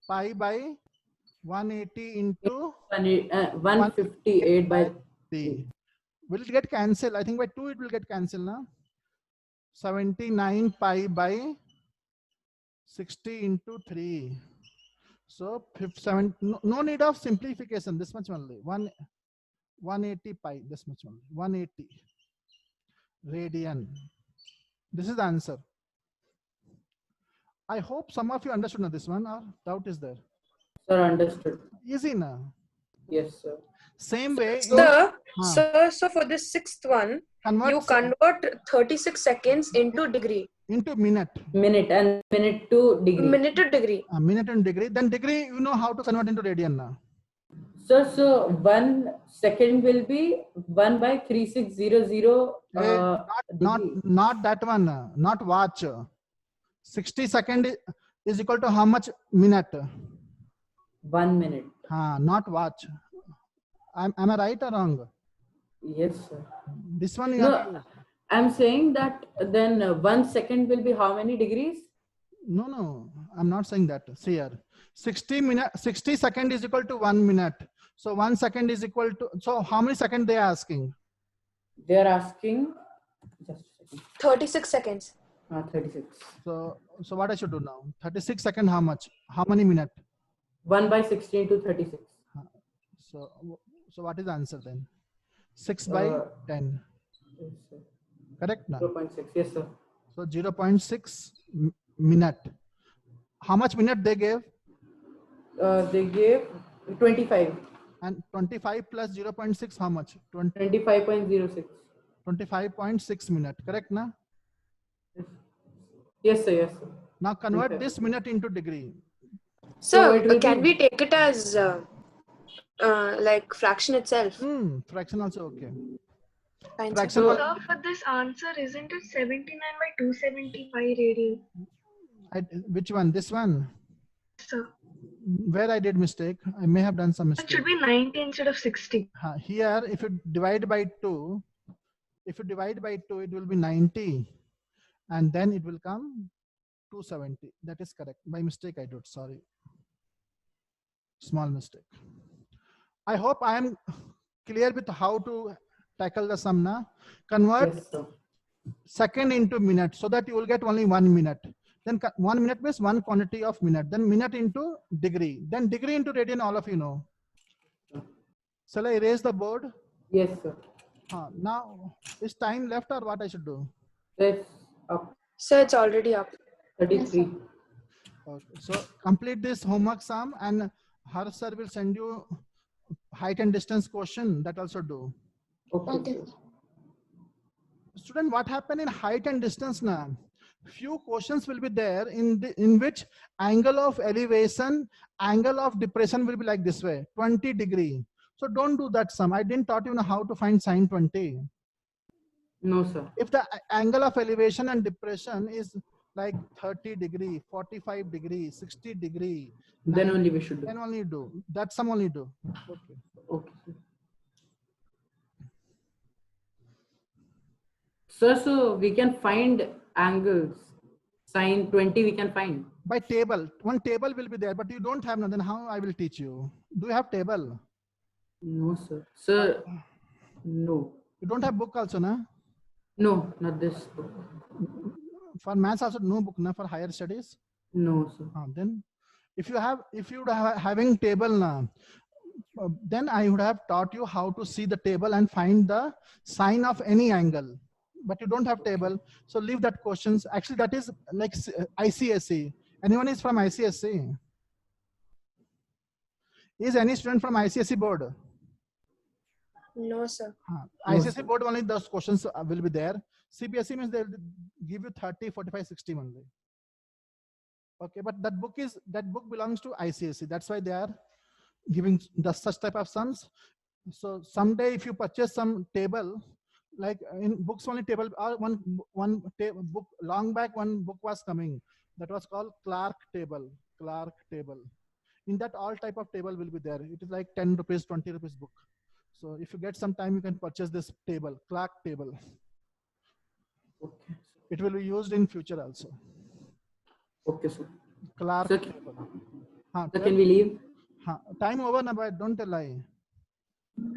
Pi by 180 into
158 by
3. Will it get cancelled? I think by 2 it will get cancelled now. 79 pi by 60 into 3. So no need of simplification. This much only. 180 pi. This much only. 180 radian. This is the answer. I hope some of you understood now this one, or doubt is there?
Sir, understood.
Easy now.
Yes, sir.
Same way.
So for the sixth one,
Convert
you convert 36 seconds into degree.
into minute.
Minute and minute to degree.
Minute to degree.
A minute and degree. Then degree, you know how to convert into radian now.
Sir, so 1 second will be 1 by 3600.
Not that one. Not watch. 60 second is equal to how much minute?
1 minute.
Not watch. Am I right or wrong?
Yes, sir.
This one you have
No,
to,
I'm saying that then 1 second will be how many degrees?
no, I'm not saying that. See here, 60 second is equal to 1 minute. So 1 second is equal to, so how many seconds they are asking?
They are asking, just a second.
36 seconds.
36.
So what I should do now? 36 second, how much? How many minute?
1 by 16 to 36.
So what is the answer then? 6 by 10.
Yes, sir.
Correct now?
0.6. Yes, sir.
So 0.6 minute. How much minute they gave?
They gave 25.
And 25 plus 0.6, how much?
25.06.
25.6 minute. Correct now?
Yes, sir. Yes, sir.
Now convert
25.
this minute into degree.
So
So
it will
can
be-
we take it as like fraction itself?
Fraction also okay.
Fine, sir.
Fraction.
So-
Sir, for this answer, isn't it 79 by 275 radian?
Which one? This one?
Sir,
Where I did mistake? I may have done some
it
mistake.
should be 90 instead of 60.
Here, if you divide by 2, it will be 90. And then it will come 270. That is correct. By mistake I did. Sorry. Small mistake. I hope I am clear with how to tackle the sum now. Convert
Yes, sir.
second into minute so that you will get only 1 minute. Then 1 minute means one quantity of minute. Then minute into degree. Then degree into radian, all of you know. Shall I erase the board?
Yes, sir.
Now, is time left or what I should do?
That's up.
So it's already up.
33.
Okay. So complete this homework sum and her sir will send you height and distance question. That also do.
Okay. Sir.
Student, what happened in height and distance now? Few questions will be there in which angle of elevation, angle of depression will be like this way, 20 degree. So don't do that sum. I didn't taught you how to find sine 20.
No, sir.
If the angle of elevation and depression is like 30 degree, 45 degree, 60 degree,
Then
90,
only we should do.
then only do. That sum only do. Okay.
Okay. Sir, so we can find angles. Sine 20 we can find.
By table, one table will be there, but you don't have none. Then how I will teach you? Do you have table?
No, sir. Sir, no.
You don't have book also, na?
No, not this book.
For maths also no book, na? For higher studies.
No, sir.
Then, if you would have having table, na, then I would have taught you how to see the table and find the sine of any angle. But you don't have table, so leave that questions. Actually, that is like ICSE. Anyone is from ICSE? Is any student from ICSE board?
No, sir.
ICSE board only those questions will be there. CBSE means they will give you 30, 45, 60 only. Okay, but that book belongs to ICSE. That's why they are giving such type of sums. So someday if you purchase some table, like in books only table, or one book long back, one book was coming that was called Clark table. Clark table. In that all type of table will be there. It is like 10 rupees, 20 rupees book. So if you get some time, you can purchase this table, Clark table.
Okay.
It will be used in future also.
Okay, sir.
Clark
Sir,
table.
So can we leave?
Time over now, but don't lie.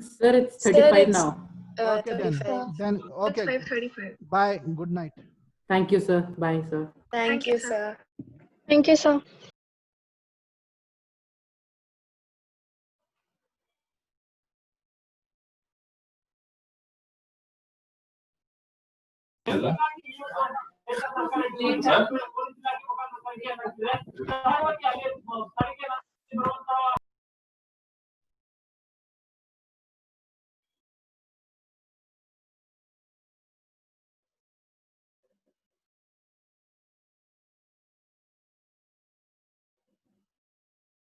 Sir, it's
Sir,
35
it's,
now.
Okay,
35.
then okay.
It's 5:35.
Bye. Good night.
Thank you, sir. Bye, sir.
Thank you, sir.
Thank you, sir.
Sir?